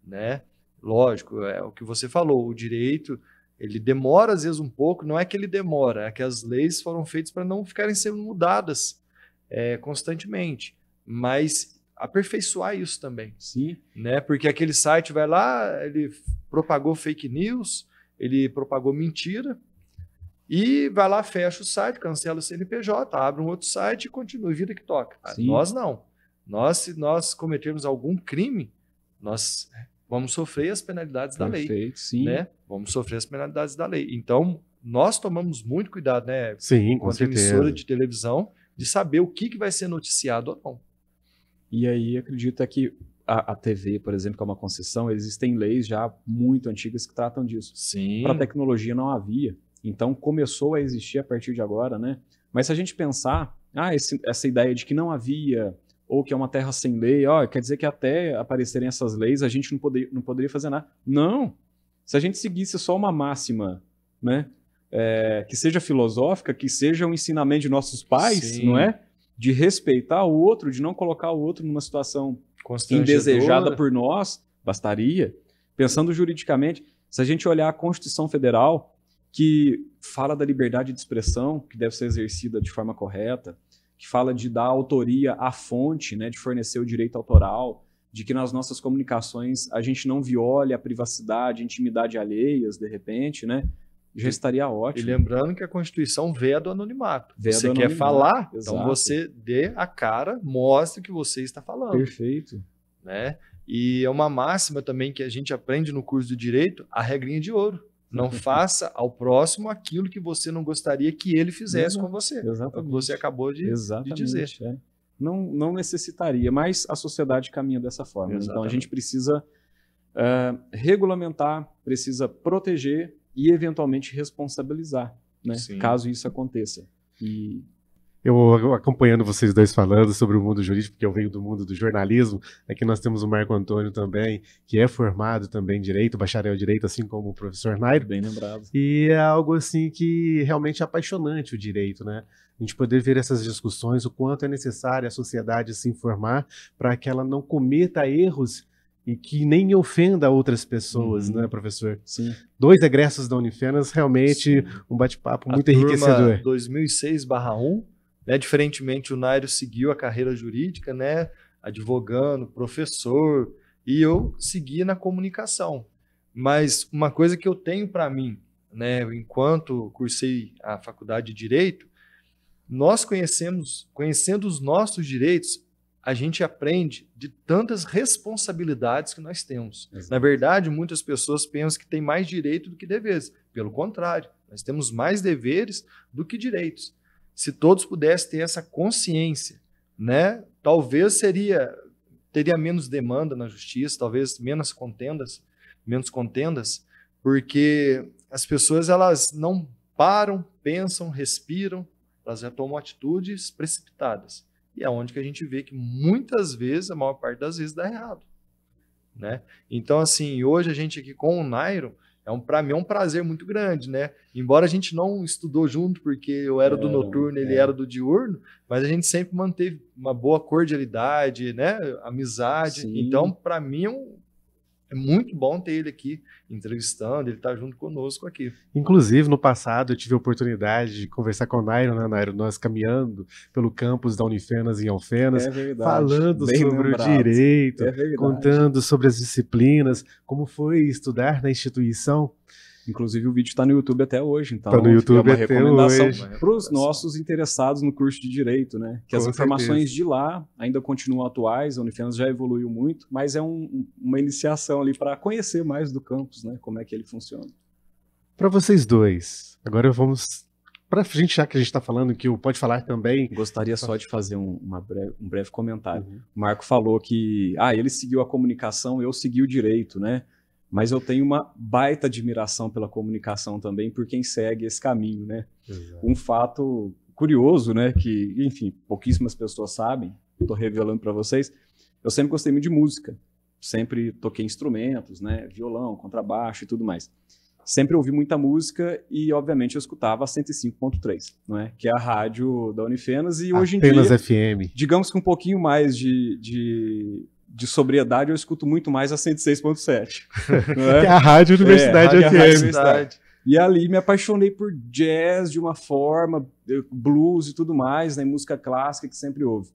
Né? Lógico, é o que você falou, o direito... Ele demora, às vezes, um pouco. Não é que ele demora, é que as leis foram feitas para não ficarem sendo mudadas constantemente. Mas aperfeiçoar isso também. Sim. Né? Porque aquele site vai lá, ele propagou fake news, ele propagou mentira, e vai lá, fecha o site, cancela o CNPJ, abre um outro site e continua, vida que toca. Sim. Nós não. Se nós cometermos algum crime, nós... vamos sofrer as penalidades da lei. Sim. Né? Vamos sofrer as penalidades da lei. Então, nós tomamos muito cuidado, né? Sim, com a emissora de televisão, de saber o que vai ser noticiado ou não. E aí, acredito que a TV, por exemplo, que é uma concessão, existem leis já muito antigas que tratam disso. Sim. Para a tecnologia não havia. Então, começou a existir a partir de agora, né? Mas se a gente pensar, essa ideia de que não havia... ou que é uma terra sem lei, quer dizer que até aparecerem essas leis a gente não poderia fazer nada. Não! Se a gente seguisse só uma máxima, né, que seja filosófica, que seja um ensinamento de nossos pais, sim, não é? De respeitar o outro, de não colocar o outro numa situação indesejada por nós, bastaria. Pensando juridicamente, se a gente olhar a Constituição Federal, que fala da liberdade de expressão, que deve ser exercida de forma correta, que fala de dar autoria à fonte, né, de fornecer o direito autoral, de que nas nossas comunicações a gente não viole a privacidade, a intimidade alheias, de repente, né, já estaria ótimo. E lembrando que a Constituição veda do anonimato. Você quer falar, exato, então você dê a cara, mostre que você está falando. Perfeito. Né? E é uma máxima também que a gente aprende no curso do direito, a regrinha de ouro. Não faça ao próximo aquilo que você não gostaria que ele fizesse com você. Exatamente. É o que você acabou de dizer. É. Não necessitaria, mas a sociedade caminha dessa forma. Exatamente. Então a gente precisa regulamentar, precisa proteger e eventualmente responsabilizar, né? Caso isso aconteça. E eu acompanhando vocês dois falando sobre o mundo jurídico, porque eu venho do mundo do jornalismo, aqui nós temos o Marco Antônio também, que é formado também em Direito, bacharel em Direito, assim como o professor Nairo. Bem lembrado. E é algo assim que realmente é apaixonante o direito, né? A gente poder ver essas discussões, o quanto é necessário a sociedade se informar para que ela não cometa erros e que nem ofenda outras pessoas, né, professor? Sim. 2 egressos da Unifenas, realmente um bate-papo muito enriquecedor. 2006/1, né, diferentemente o Nairo seguiu a carreira jurídica, né, advogando, professor, e eu segui na comunicação. Mas uma coisa que eu tenho para mim, né, enquanto cursei a faculdade de Direito, nós conhecendo os nossos direitos, a gente aprende de tantas responsabilidades que nós temos. Exato. Na verdade, muitas pessoas pensam que tem mais direito do que deveres. Pelo contrário, nós temos mais deveres do que direitos. Se todos pudessem ter essa consciência, né, talvez teria menos demanda na justiça, talvez menos contendas, porque as pessoas elas não param, pensam, respiram, elas já tomam atitudes precipitadas. E é onde que a gente vê que muitas vezes, a maior parte das vezes, dá errado, né? Então, assim, hoje a gente aqui com o Nairo, para mim é um prazer muito grande, né? Embora a gente não estudou junto, porque eu era do noturno, ele era do diurno, mas a gente sempre manteve uma boa cordialidade, né? Amizade. Sim. Então, para mim é muito bom ter ele aqui entrevistando, ele tá junto conosco aqui. Inclusive, no passado, eu tive a oportunidade de conversar com o Nairo, né, Nairo? Nós caminhando pelo campus da Unifenas em Alfenas, falando bem sobre lembrado. o direito, É contando sobre as disciplinas, como foi estudar na instituição. Inclusive o vídeo está no YouTube até hoje, então tá no YouTube é uma até recomendação hoje. para os nossos interessados no curso de Direito, né? Que as informações de lá ainda continuam atuais, a Unifenas já evoluiu muito, mas é uma iniciação ali para conhecer mais do campus, né? Como é que ele funciona. Para vocês dois, agora vamos... Para a gente, já que a gente está falando que o Pode Falar também... Gostaria só de fazer um breve comentário. O Marco falou que ele seguiu a comunicação, eu segui o Direito, né? Mas eu tenho uma baita admiração pela comunicação também por quem segue esse caminho, né? Exato. Um fato curioso, né? Que, enfim, pouquíssimas pessoas sabem, estou revelando para vocês. Eu sempre gostei muito de música, sempre toquei instrumentos, né? Violão, contrabaixo e tudo mais. Sempre ouvi muita música e, obviamente, eu escutava a 105.3, não é? Que é a rádio da Unifenas e hoje em dia... Apenas FM. Digamos que um pouquinho mais de sobriedade, eu escuto muito mais a 106.7. Que é a Rádio Universidade FM. Universidade. E ali me apaixonei por jazz de uma forma, blues e tudo mais, né, música clássica que sempre houve.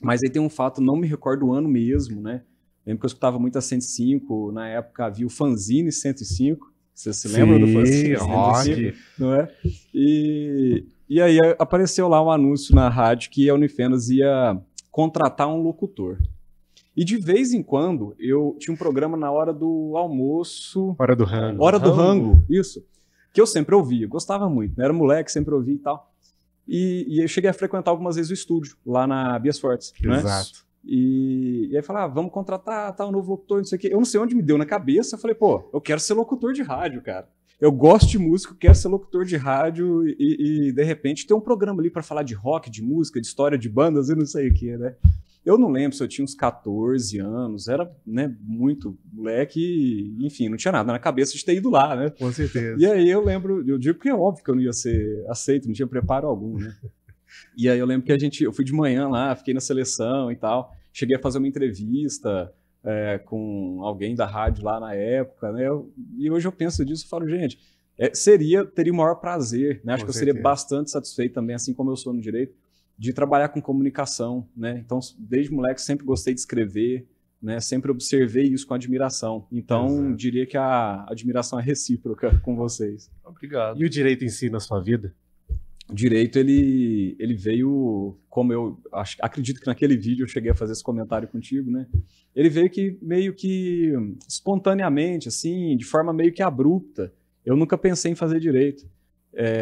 Mas aí tem um fato, não me recordo o ano mesmo, né? Lembro que eu escutava muito a 105, na época havia o Fanzine 105. Você se lembra do Fanzine 105? Não é? E aí apareceu lá um anúncio na rádio que a Unifenas ia contratar um locutor. E de vez em quando, eu tinha um programa na hora do almoço... Hora do Rango. Hora do Rango, isso. Que eu sempre ouvia, gostava muito. Né? Era moleque, sempre ouvia e tal. E eu cheguei a frequentar algumas vezes o estúdio, lá na Bias Fortes. Exato. Né? E aí falava, vamos contratar um novo locutor, não sei o quê. Eu não sei onde me deu na cabeça, eu falei, pô, eu quero ser locutor de rádio, cara. Eu gosto de música, eu quero ser locutor de rádio e de repente ter um programa ali para falar de rock, de música, de história de bandas e não sei o quê, né? Eu não lembro se eu tinha uns 14 anos, era, né, muito moleque, e, enfim, não tinha nada na cabeça de ter ido lá, né? Com certeza. E aí eu digo que é óbvio que eu não ia ser aceito, não tinha preparo algum, né? E aí eu lembro que eu fui de manhã lá, fiquei na seleção e tal, cheguei a fazer uma entrevista com alguém da rádio lá na época, né? E hoje eu penso disso e falo, gente, teria o maior prazer, né? Acho que eu seria bastante satisfeito também, assim como eu sou no direito, de trabalhar com comunicação, né? Então, desde moleque sempre gostei de escrever, né? Sempre observei isso com admiração. Então, diria que a admiração é recíproca com vocês. Obrigado. E o direito em si na sua vida? O direito, ele veio, como eu acredito que naquele vídeo eu cheguei a fazer esse comentário contigo, né? Ele veio meio que espontaneamente, assim, de forma meio que abrupta. Eu nunca pensei em fazer direito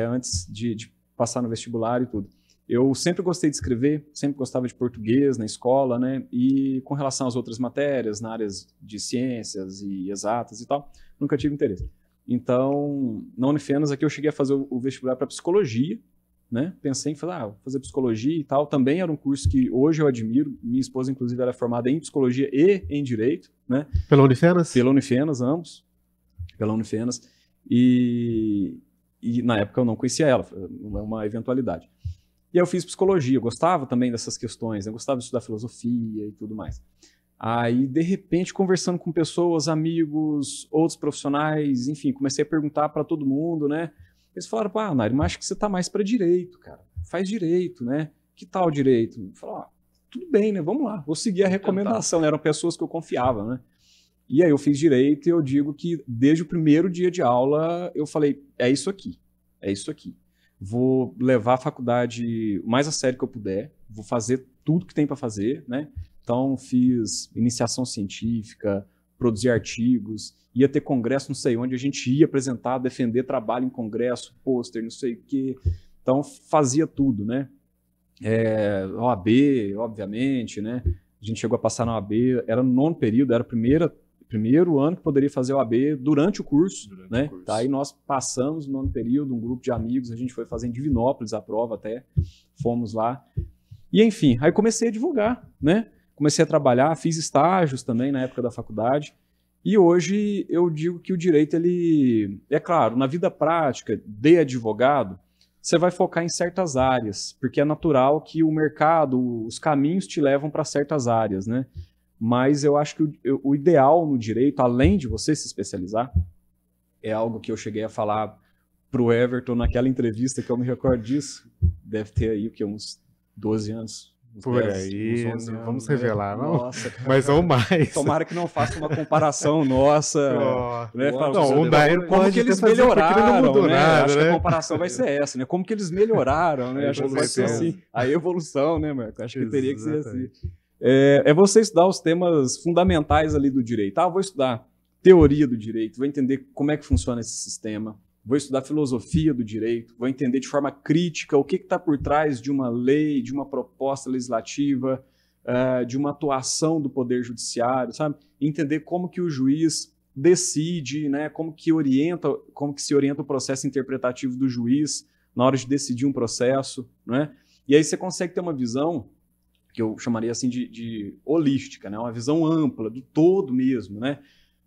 antes de passar no vestibular e tudo. Eu sempre gostei de escrever, sempre gostava de português na escola, né? E com relação às outras matérias, na áreas de ciências e exatas e tal, nunca tive interesse. Então, na Unifenas aqui eu cheguei a fazer o vestibular para psicologia, né? Pensei em vou fazer psicologia e tal. Também era um curso que hoje eu admiro. Minha esposa, inclusive, era formada em psicologia e em direito, né? Pela Unifenas? Pela Unifenas, ambos. Pela Unifenas. E na época eu não conhecia ela, foi uma eventualidade. E aí eu fiz psicologia, eu gostava também dessas questões, eu gostava de estudar filosofia e tudo mais. Aí, de repente, conversando com pessoas, amigos, outros profissionais, enfim, comecei a perguntar para todo mundo, né? Eles falaram, Nair, mas acho que você tá mais para direito, cara. Faz direito, né? Que tal direito? Eu falei, tudo bem, né? Vamos lá, vou seguir a recomendação, né? Eram pessoas que eu confiava, né? E aí eu fiz direito e eu digo que desde o primeiro dia de aula eu falei, é isso aqui. Vou levar a faculdade o mais a sério que eu puder, vou fazer tudo que tem para fazer, né? Então fiz iniciação científica, produzir artigos, ia ter congresso não sei onde, a gente ia apresentar, defender trabalho em congresso, pôster, não sei o quê. Então fazia tudo, né? OAB, obviamente, né? A gente chegou a passar na OAB, era no 9º período, era o primeiro ano que poderia fazer OAB durante o curso, né? Tá, aí nós passamos no 9º período, um grupo de amigos, a gente foi fazer em Divinópolis a prova até, fomos lá. E enfim, aí comecei a divulgar, né? Comecei a trabalhar, fiz estágios também na época da faculdade. E hoje eu digo que o direito, ele, é claro, na vida prática de advogado, você vai focar em certas áreas, porque é natural que o mercado, os caminhos te levam para certas áreas, né? Mas eu acho que o ideal no direito, além de você se especializar, é algo que eu cheguei a falar para o Everton naquela entrevista, que eu me recordo disso, deve ter aí uns 12 anos. Por aí, uns 11 não anos, vamos né? revelar, não. Nossa, cara. Mas ou mais. Tomara que não faça uma comparação nossa. Né? Não, o Nair como que eles melhoraram, não mudou né? nada, Acho né? que a comparação vai ser essa, né? Como que eles melhoraram, né? Acho que pode ser assim. A evolução, né, Marco? Acho que teria que ser assim. É você estudar os temas fundamentais ali do direito. Vou estudar teoria do direito, vou entender como é que funciona esse sistema, vou estudar filosofia do direito, vou entender de forma crítica o que está por trás de uma lei, de uma proposta legislativa, de uma atuação do Poder Judiciário, sabe? Entender como que o juiz decide, né? Como que se orienta o processo interpretativo do juiz na hora de decidir um processo, né? E aí você consegue ter uma visão que eu chamaria assim de holística, né? Uma visão ampla, do todo mesmo, né?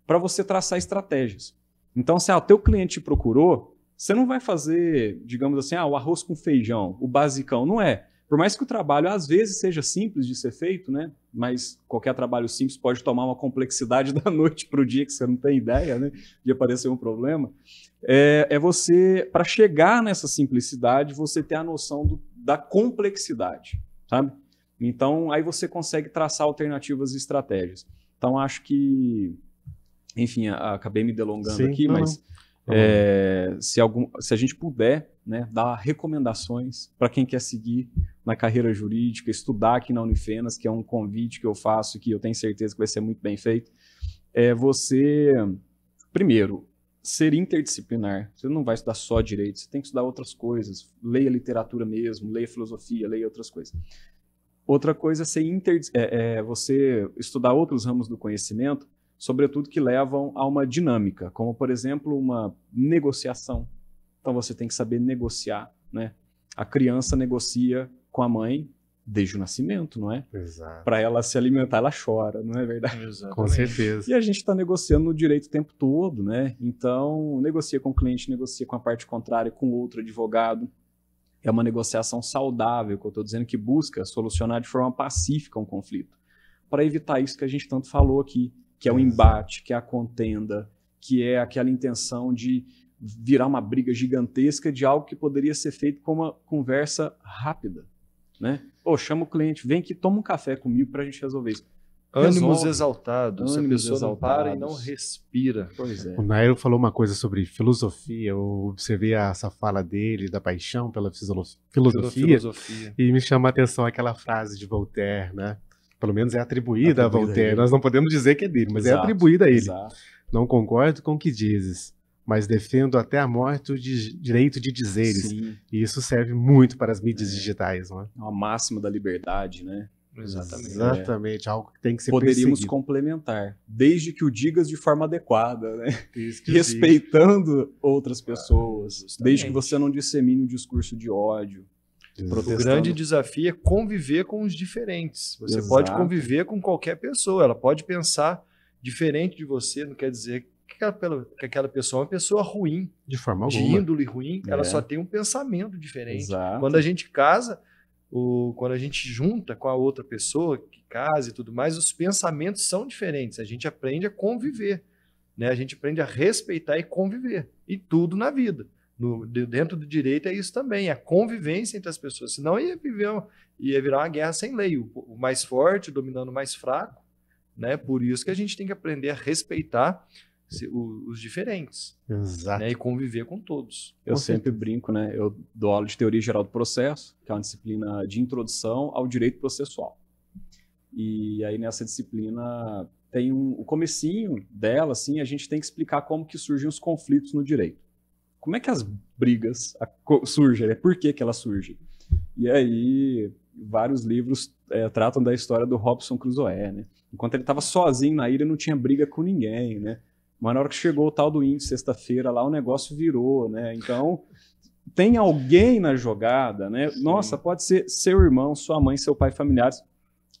Para você traçar estratégias. Então, se o teu cliente te procurou, você não vai fazer, digamos assim, o arroz com feijão, o basicão, não é. Por mais que o trabalho, às vezes, seja simples de ser feito, né? Mas qualquer trabalho simples pode tomar uma complexidade da noite para o dia que você não tem ideia, né? De aparecer um problema. Você, para chegar nessa simplicidade, você ter a noção da complexidade, sabe? Então, aí você consegue traçar alternativas e estratégias. Então, acho que... Enfim, acabei me delongando aqui, mas se a gente puder, né, dar recomendações para quem quer seguir na carreira jurídica, estudar aqui na Unifenas, que é um convite que eu faço, que eu tenho certeza que vai ser muito bem feito, você, primeiro, ser interdisciplinar. Você não vai estudar só direito, você tem que estudar outras coisas. Leia literatura mesmo, leia filosofia, leia outras coisas. Outra coisa é você estudar outros ramos do conhecimento, sobretudo que levam a uma dinâmica, como, por exemplo, uma negociação. Então, você tem que saber negociar, né? A criança negocia com a mãe desde o nascimento, não é? Exato. Para ela se alimentar, ela chora, não é verdade? Exatamente. Com certeza. E a gente está negociando no direito o tempo todo, né? Então, negocia com o cliente, negocia com a parte contrária, com outro advogado. É uma negociação saudável, que eu estou dizendo, que busca solucionar de forma pacífica um conflito. Para evitar isso que a gente tanto falou aqui, que é o embate, que é a contenda, que é aquela intenção de virar uma briga gigantesca de algo que poderia ser feito com uma conversa rápida, né? Chama o cliente, vem aqui, toma um café comigo para a gente resolver isso. Ânimos exaltados, Ânimos a pessoa não para e não exaltados. respira. Pois é. O Nair falou uma coisa sobre filosofia, eu observei essa fala dele, da paixão pela filosofia, e me chama a atenção aquela frase de Voltaire, né? Pelo menos é atribuída a Voltaire, nós não podemos dizer que é dele, mas é atribuída a ele. Exato. Não concordo com o que dizes, mas defendo até a morte o direito de dizeres. Sim. E isso serve muito para as mídias digitais, não é? É uma máxima da liberdade, né? Exatamente. Exatamente, algo que tem que ser Poderíamos perseguido. complementar, desde que o digas de forma adequada, né? Isso que eu digo. Respeitando outras pessoas, justamente. desde que você não dissemine um discurso de ódio. O protestando. grande desafio é conviver com os diferentes. Você Exato. pode conviver com qualquer pessoa, ela pode pensar diferente de você, não quer dizer que aquela pessoa é uma pessoa ruim, De forma de alguma. índole ruim, ela É. só tem um pensamento diferente. Exato. Quando a gente casa, quando a gente junta com a outra pessoa que casa e tudo mais, os pensamentos são diferentes. A gente aprende a conviver, né? A gente aprende a respeitar e conviver. E tudo na vida. Dentro do direito é isso também, a convivência entre as pessoas. Senão ia virar uma guerra sem lei. O mais forte dominando o mais fraco, né? Por isso que a gente tem que aprender a respeitar os diferentes, Exato. né? E conviver com todos. Eu Com sempre brinco, né? Eu dou aula de Teoria Geral do Processo, que é uma disciplina de introdução ao direito processual. E aí nessa disciplina tem o comecinho dela, assim, a gente tem que explicar como que surgem os conflitos no direito. Como é que as brigas surgem, né? Por que que elas surgem? E aí vários livros tratam da história do Robinson Crusoe, né? Enquanto ele estava sozinho na ilha, não tinha briga com ninguém, né? Mas na hora que chegou o tal do índio, sexta-feira, lá o negócio virou, né? Então, tem alguém na jogada, né? Sim. Nossa, pode ser seu irmão, sua mãe, seu pai, familiares,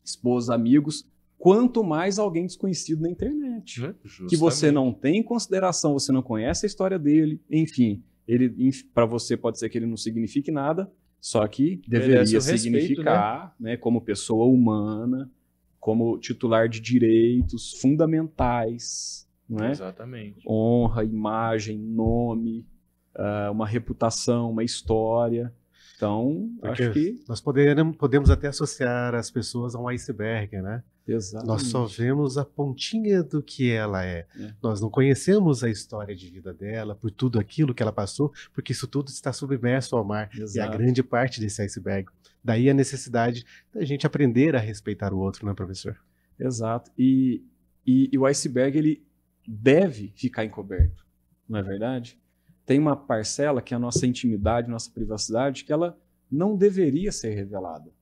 esposa, amigos, quanto mais alguém desconhecido na internet. Que você não tem em consideração, você não conhece a história dele, enfim. Para você pode ser que ele não signifique nada, só que deveria Merece o respeito, significar, né, como pessoa humana, como titular de direitos fundamentais, não é? Exatamente. Honra, imagem, nome, uma reputação, uma história. Então, Porque acho que... nós podemos até associar as pessoas a um iceberg, né? Exatamente. Nós só vemos a pontinha do que ela é. Nós não conhecemos a história de vida dela, por tudo aquilo que ela passou, porque isso tudo está submerso ao mar. Exato. E a grande parte desse iceberg. Daí a necessidade da gente aprender a respeitar o outro, né, professor? Exato. E o iceberg, ele deve ficar encoberto, não é verdade? Tem uma parcela que é a nossa intimidade, nossa privacidade, que ela não deveria ser revelada.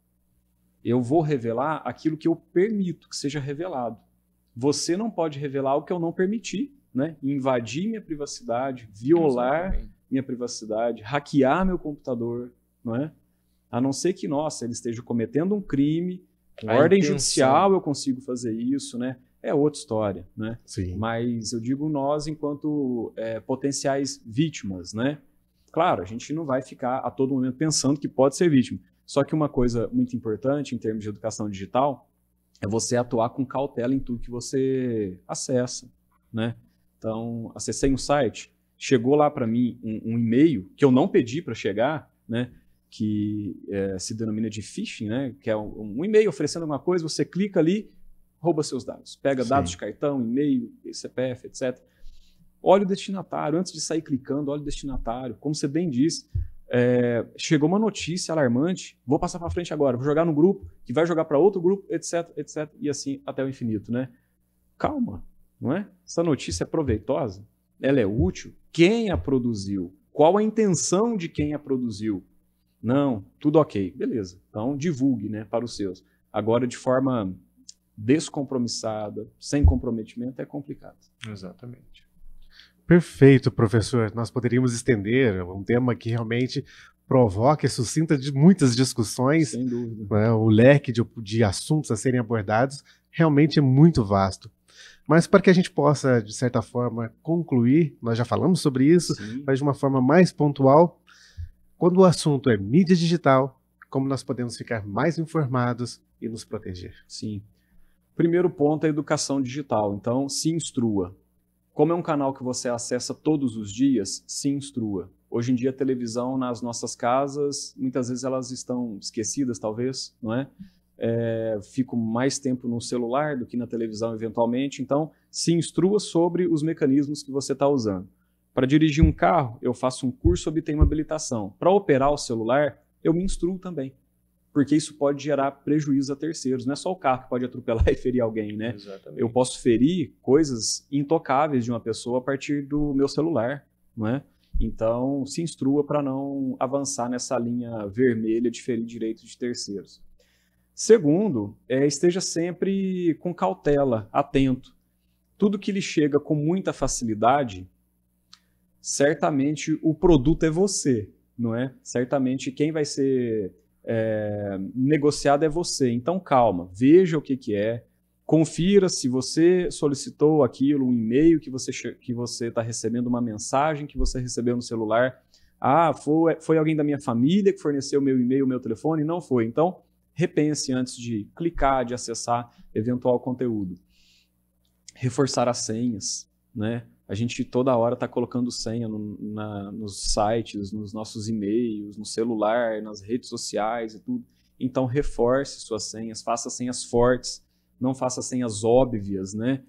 Eu vou revelar aquilo que eu permito que seja revelado. Você não pode revelar o que eu não permiti, né? Invadir minha privacidade, violar Exatamente. minha privacidade, hackear meu computador, não é? A não ser que, nossa, ele esteja cometendo um crime, com A ordem intenção. judicial eu consigo fazer isso, né? É outra história, né? Sim. Mas eu digo nós enquanto potenciais vítimas, né? Claro, a gente não vai ficar a todo momento pensando que pode ser vítima. Só que uma coisa muito importante em termos de educação digital é você atuar com cautela em tudo que você acessa, né? Então, acessei um site, chegou lá para mim um e-mail que eu não pedi para chegar, né? Que se denomina de phishing, né? Que é um e-mail oferecendo alguma coisa, você clica ali, rouba seus dados, pega Sim. dados de cartão, e-mail, CPF, etc. Olha o destinatário, antes de sair clicando, olha o destinatário. Como você bem disse, chegou uma notícia alarmante, vou passar para frente agora, vou jogar no grupo, que vai jogar para outro grupo, etc, etc, e assim até o infinito, né? Calma, não é? Essa notícia é proveitosa? Ela é útil? Quem a produziu? Qual a intenção de quem a produziu? Não, tudo ok, beleza. Então divulgue, né, para os seus. Agora, de forma descompromissada, sem comprometimento, é complicado. Exatamente. Perfeito, professor. Nós poderíamos estender um tema que realmente provoca e suscita muitas discussões. Sem dúvida. Né? O leque de assuntos a serem abordados realmente é muito vasto. Mas para que a gente possa, de certa forma, concluir, nós já falamos sobre isso, Sim. mas de uma forma mais pontual, quando o assunto é mídia digital, como nós podemos ficar mais informados e nos proteger? Sim. Primeiro ponto é a educação digital. Então, se instrua. Como é um canal que você acessa todos os dias, se instrua. Hoje em dia, a televisão nas nossas casas, muitas vezes elas estão esquecidas, talvez, não é? Fico mais tempo no celular do que na televisão, eventualmente. Então, se instrua sobre os mecanismos que você está usando. Para dirigir um carro, eu faço um curso, obtenho uma habilitação. Para operar o celular, eu me instruo também. Porque isso pode gerar prejuízo a terceiros. Não é só o carro que pode atropelar e ferir alguém, né? Exatamente. Eu posso ferir coisas intocáveis de uma pessoa a partir do meu celular, não é? Então, se instrua para não avançar nessa linha vermelha de ferir direitos de terceiros. Segundo, esteja sempre com cautela, atento. Tudo que lhe chega com muita facilidade, certamente o produto é você, não é? Certamente quem vai ser negociado é você. Então, calma, veja o que é, confira se você solicitou aquilo, um e-mail que você está recebendo, uma mensagem que você recebeu no celular. Ah, foi alguém da minha família que forneceu meu e-mail, meu telefone? Não foi. Então, repense antes de clicar, de acessar eventual conteúdo. Reforçar as senhas, né? A gente toda hora está colocando senha nos sites, nos nossos e-mails, no celular, nas redes sociais e tudo. Então, reforce suas senhas, faça senhas fortes, não faça senhas óbvias, né?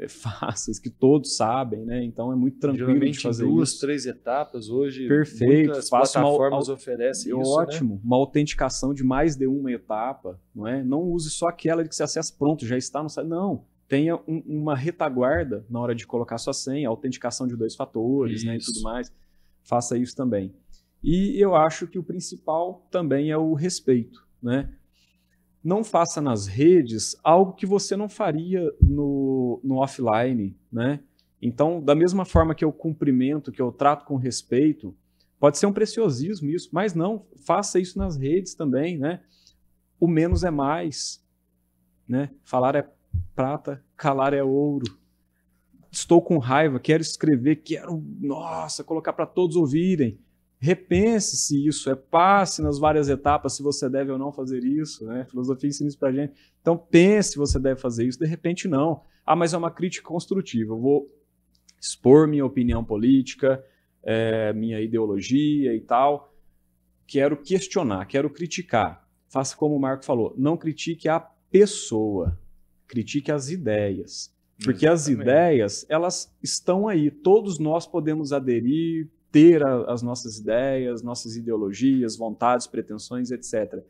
Fáceis, que todos sabem, né? Então, é muito tranquilo geralmente de fazer em 2, isso. 3 etapas hoje. Perfeito. Muitas plataformas oferecem isso, ótimo. Né? Uma autenticação de mais de uma etapa, não é? Não use só aquela de que você acessa, pronto, já está no site. Não. Tenha uma retaguarda na hora de colocar sua senha, autenticação de 2 fatores, né, e tudo mais. Faça isso também. E eu acho que o principal também é o respeito, né? Não faça nas redes algo que você não faria no offline, né? Então, da mesma forma que eu cumprimento, que eu trato com respeito, pode ser um preciosismo isso, mas não, faça isso nas redes também, né? O menos é mais, né? Falar é prata, calar é ouro. Estou com raiva, quero escrever, nossa, colocar para todos ouvirem. Repense se isso passe nas várias etapas, se você deve ou não fazer isso, né? Filosofia ensina isso pra gente. Então pense se você deve fazer isso, de repente não. Ah, mas é uma crítica construtiva, eu vou expor minha opinião política, minha ideologia e tal. Quero questionar, quero criticar. Faça como o Marco falou, não critique a pessoa, critique as ideias. Porque as ideias, elas estão aí, todos nós podemos aderir, ter as nossas ideias, nossas ideologias, vontades, pretensões, etc.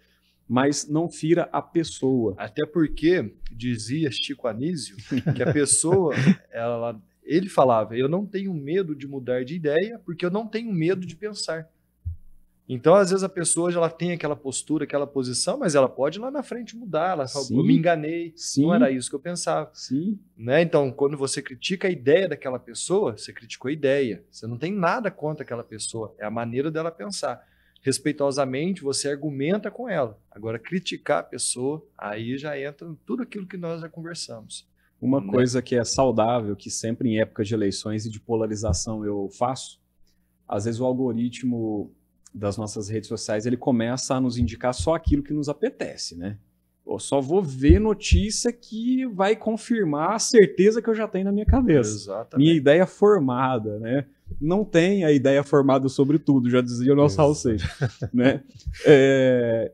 Mas não fira a pessoa. Até porque, dizia Chico Anísio, que a pessoa, ele falava, eu não tenho medo de mudar de ideia, porque eu não tenho medo de pensar. Então, às vezes, a pessoa ela tem aquela postura, aquela posição, mas ela pode lá na frente mudar. Ela fala, eu me enganei, não era isso que eu pensava. Sim. Né? Então, quando você critica a ideia daquela pessoa, você criticou a ideia. Você não tem nada contra aquela pessoa, é a maneira dela pensar. Respeitosamente, você argumenta com ela. Agora, criticar a pessoa, aí já entra tudo aquilo que nós já conversamos. Uma coisa que é saudável, que sempre em épocas de eleições e de polarização eu faço, às vezes o algoritmo das nossas redes sociais, ele começa a nos indicar só aquilo que nos apetece, né? Eu só vou ver notícia que vai confirmar a certeza que eu já tenho na minha cabeça. Exatamente. Minha ideia formada, né? Não tem a ideia formada sobre tudo, já dizia o nosso Raul Seixas, né?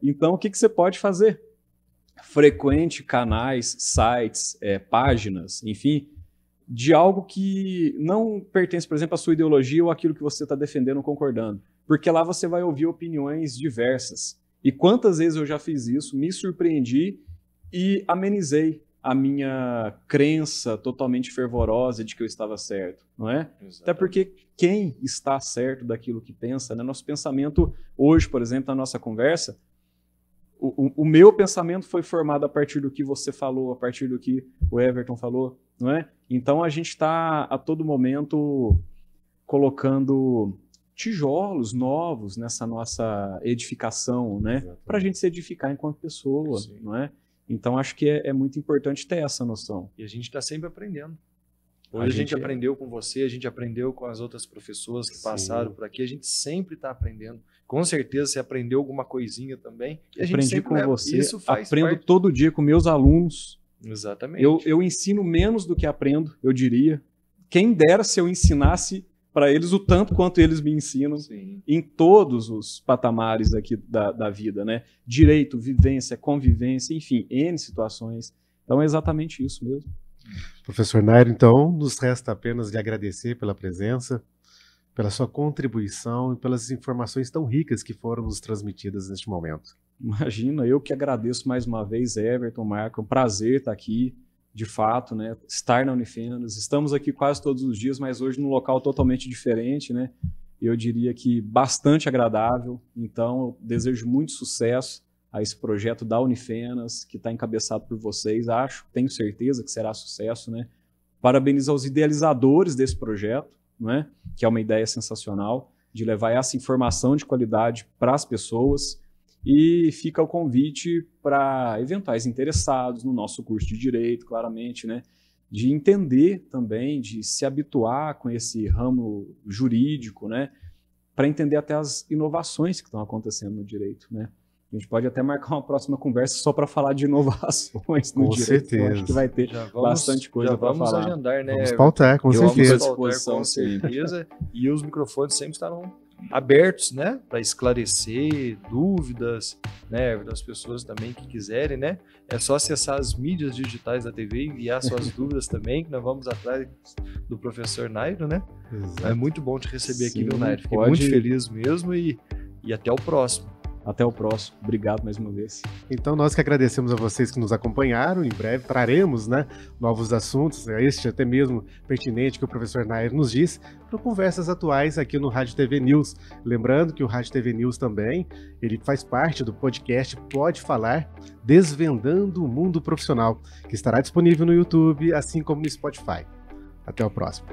Então, o que você pode fazer? Frequente canais, sites, páginas, enfim, de algo que não pertence, por exemplo, à sua ideologia ou àquilo que você está defendendo ou concordando. Porque lá você vai ouvir opiniões diversas. E quantas vezes eu já fiz isso, me surpreendi e amenizei a minha crença totalmente fervorosa de que eu estava certo, não é? Exatamente. Até porque quem está certo daquilo que pensa, né? Nosso pensamento hoje, por exemplo, na nossa conversa, o meu pensamento foi formado a partir do que você falou, a partir do que o Everton falou, não é? Então a gente está a todo momento colocando tijolos novos nessa nossa edificação, né? Para a gente se edificar enquanto pessoa, sim, não é? Então acho que é muito importante ter essa noção. E a gente está sempre aprendendo. Hoje a gente aprendeu com você, a gente aprendeu com as outras professoras que passaram por aqui, a gente sempre está aprendendo. Com certeza você aprendeu alguma coisinha também. E a gente aprendi sempre com você, isso faz aprendo parte. todo dia com meus alunos. Exatamente. Eu ensino menos do que aprendo, eu diria. Quem dera se eu ensinasse para eles o tanto quanto eles me ensinam, sim, em todos os patamares aqui da vida, né? Direito, vivência, convivência, enfim, N situações. Então é exatamente isso mesmo. Professor Nairo, então, nos resta apenas lhe agradecer pela presença, pela sua contribuição e pelas informações tão ricas que foram nos transmitidas neste momento. Imagina, eu que agradeço mais uma vez, Everton, Marco, é um prazer estar aqui, de fato, né, estar na Unifenas. Estamos aqui quase todos os dias, mas hoje num local totalmente diferente, né? Eu diria que bastante agradável. Então, eu desejo muito sucesso a esse projeto da Unifenas, que está encabeçado por vocês. Tenho certeza que será sucesso, né? Parabenizo aos idealizadores desse projeto, né? Que é uma ideia sensacional, de levar essa informação de qualidade para as pessoas. E fica o convite para eventuais interessados no nosso curso de Direito, claramente, né? De entender também, de se habituar com esse ramo jurídico, né? Para entender até as inovações que estão acontecendo no direito, né? A gente pode até marcar uma próxima conversa só para falar de inovações no direito. Certeza. Eu acho que vai ter bastante coisa para falar. Vamos agendar, né? Vamos pautar, com certeza. Com certeza. E os microfones sempre estarão abertos, né, para esclarecer dúvidas, né, das pessoas também que quiserem, né, é só acessar as mídias digitais da TV e enviar suas dúvidas também, que nós vamos atrás do professor Nairo, né. Exato. É muito bom te receber aqui, viu, Nairo? Fiquei muito feliz mesmo e até o próximo. Até o próximo. Obrigado mais uma vez. Então, nós que agradecemos a vocês que nos acompanharam. Em breve traremos, né, novos assuntos, este até mesmo pertinente que o professor Nairo nos disse, para conversas atuais aqui no Rádio TV News. Lembrando que o Rádio TV News também, ele faz parte do podcast Pode Falar, Desvendando o Mundo Profissional, que estará disponível no YouTube, assim como no Spotify. Até o próximo.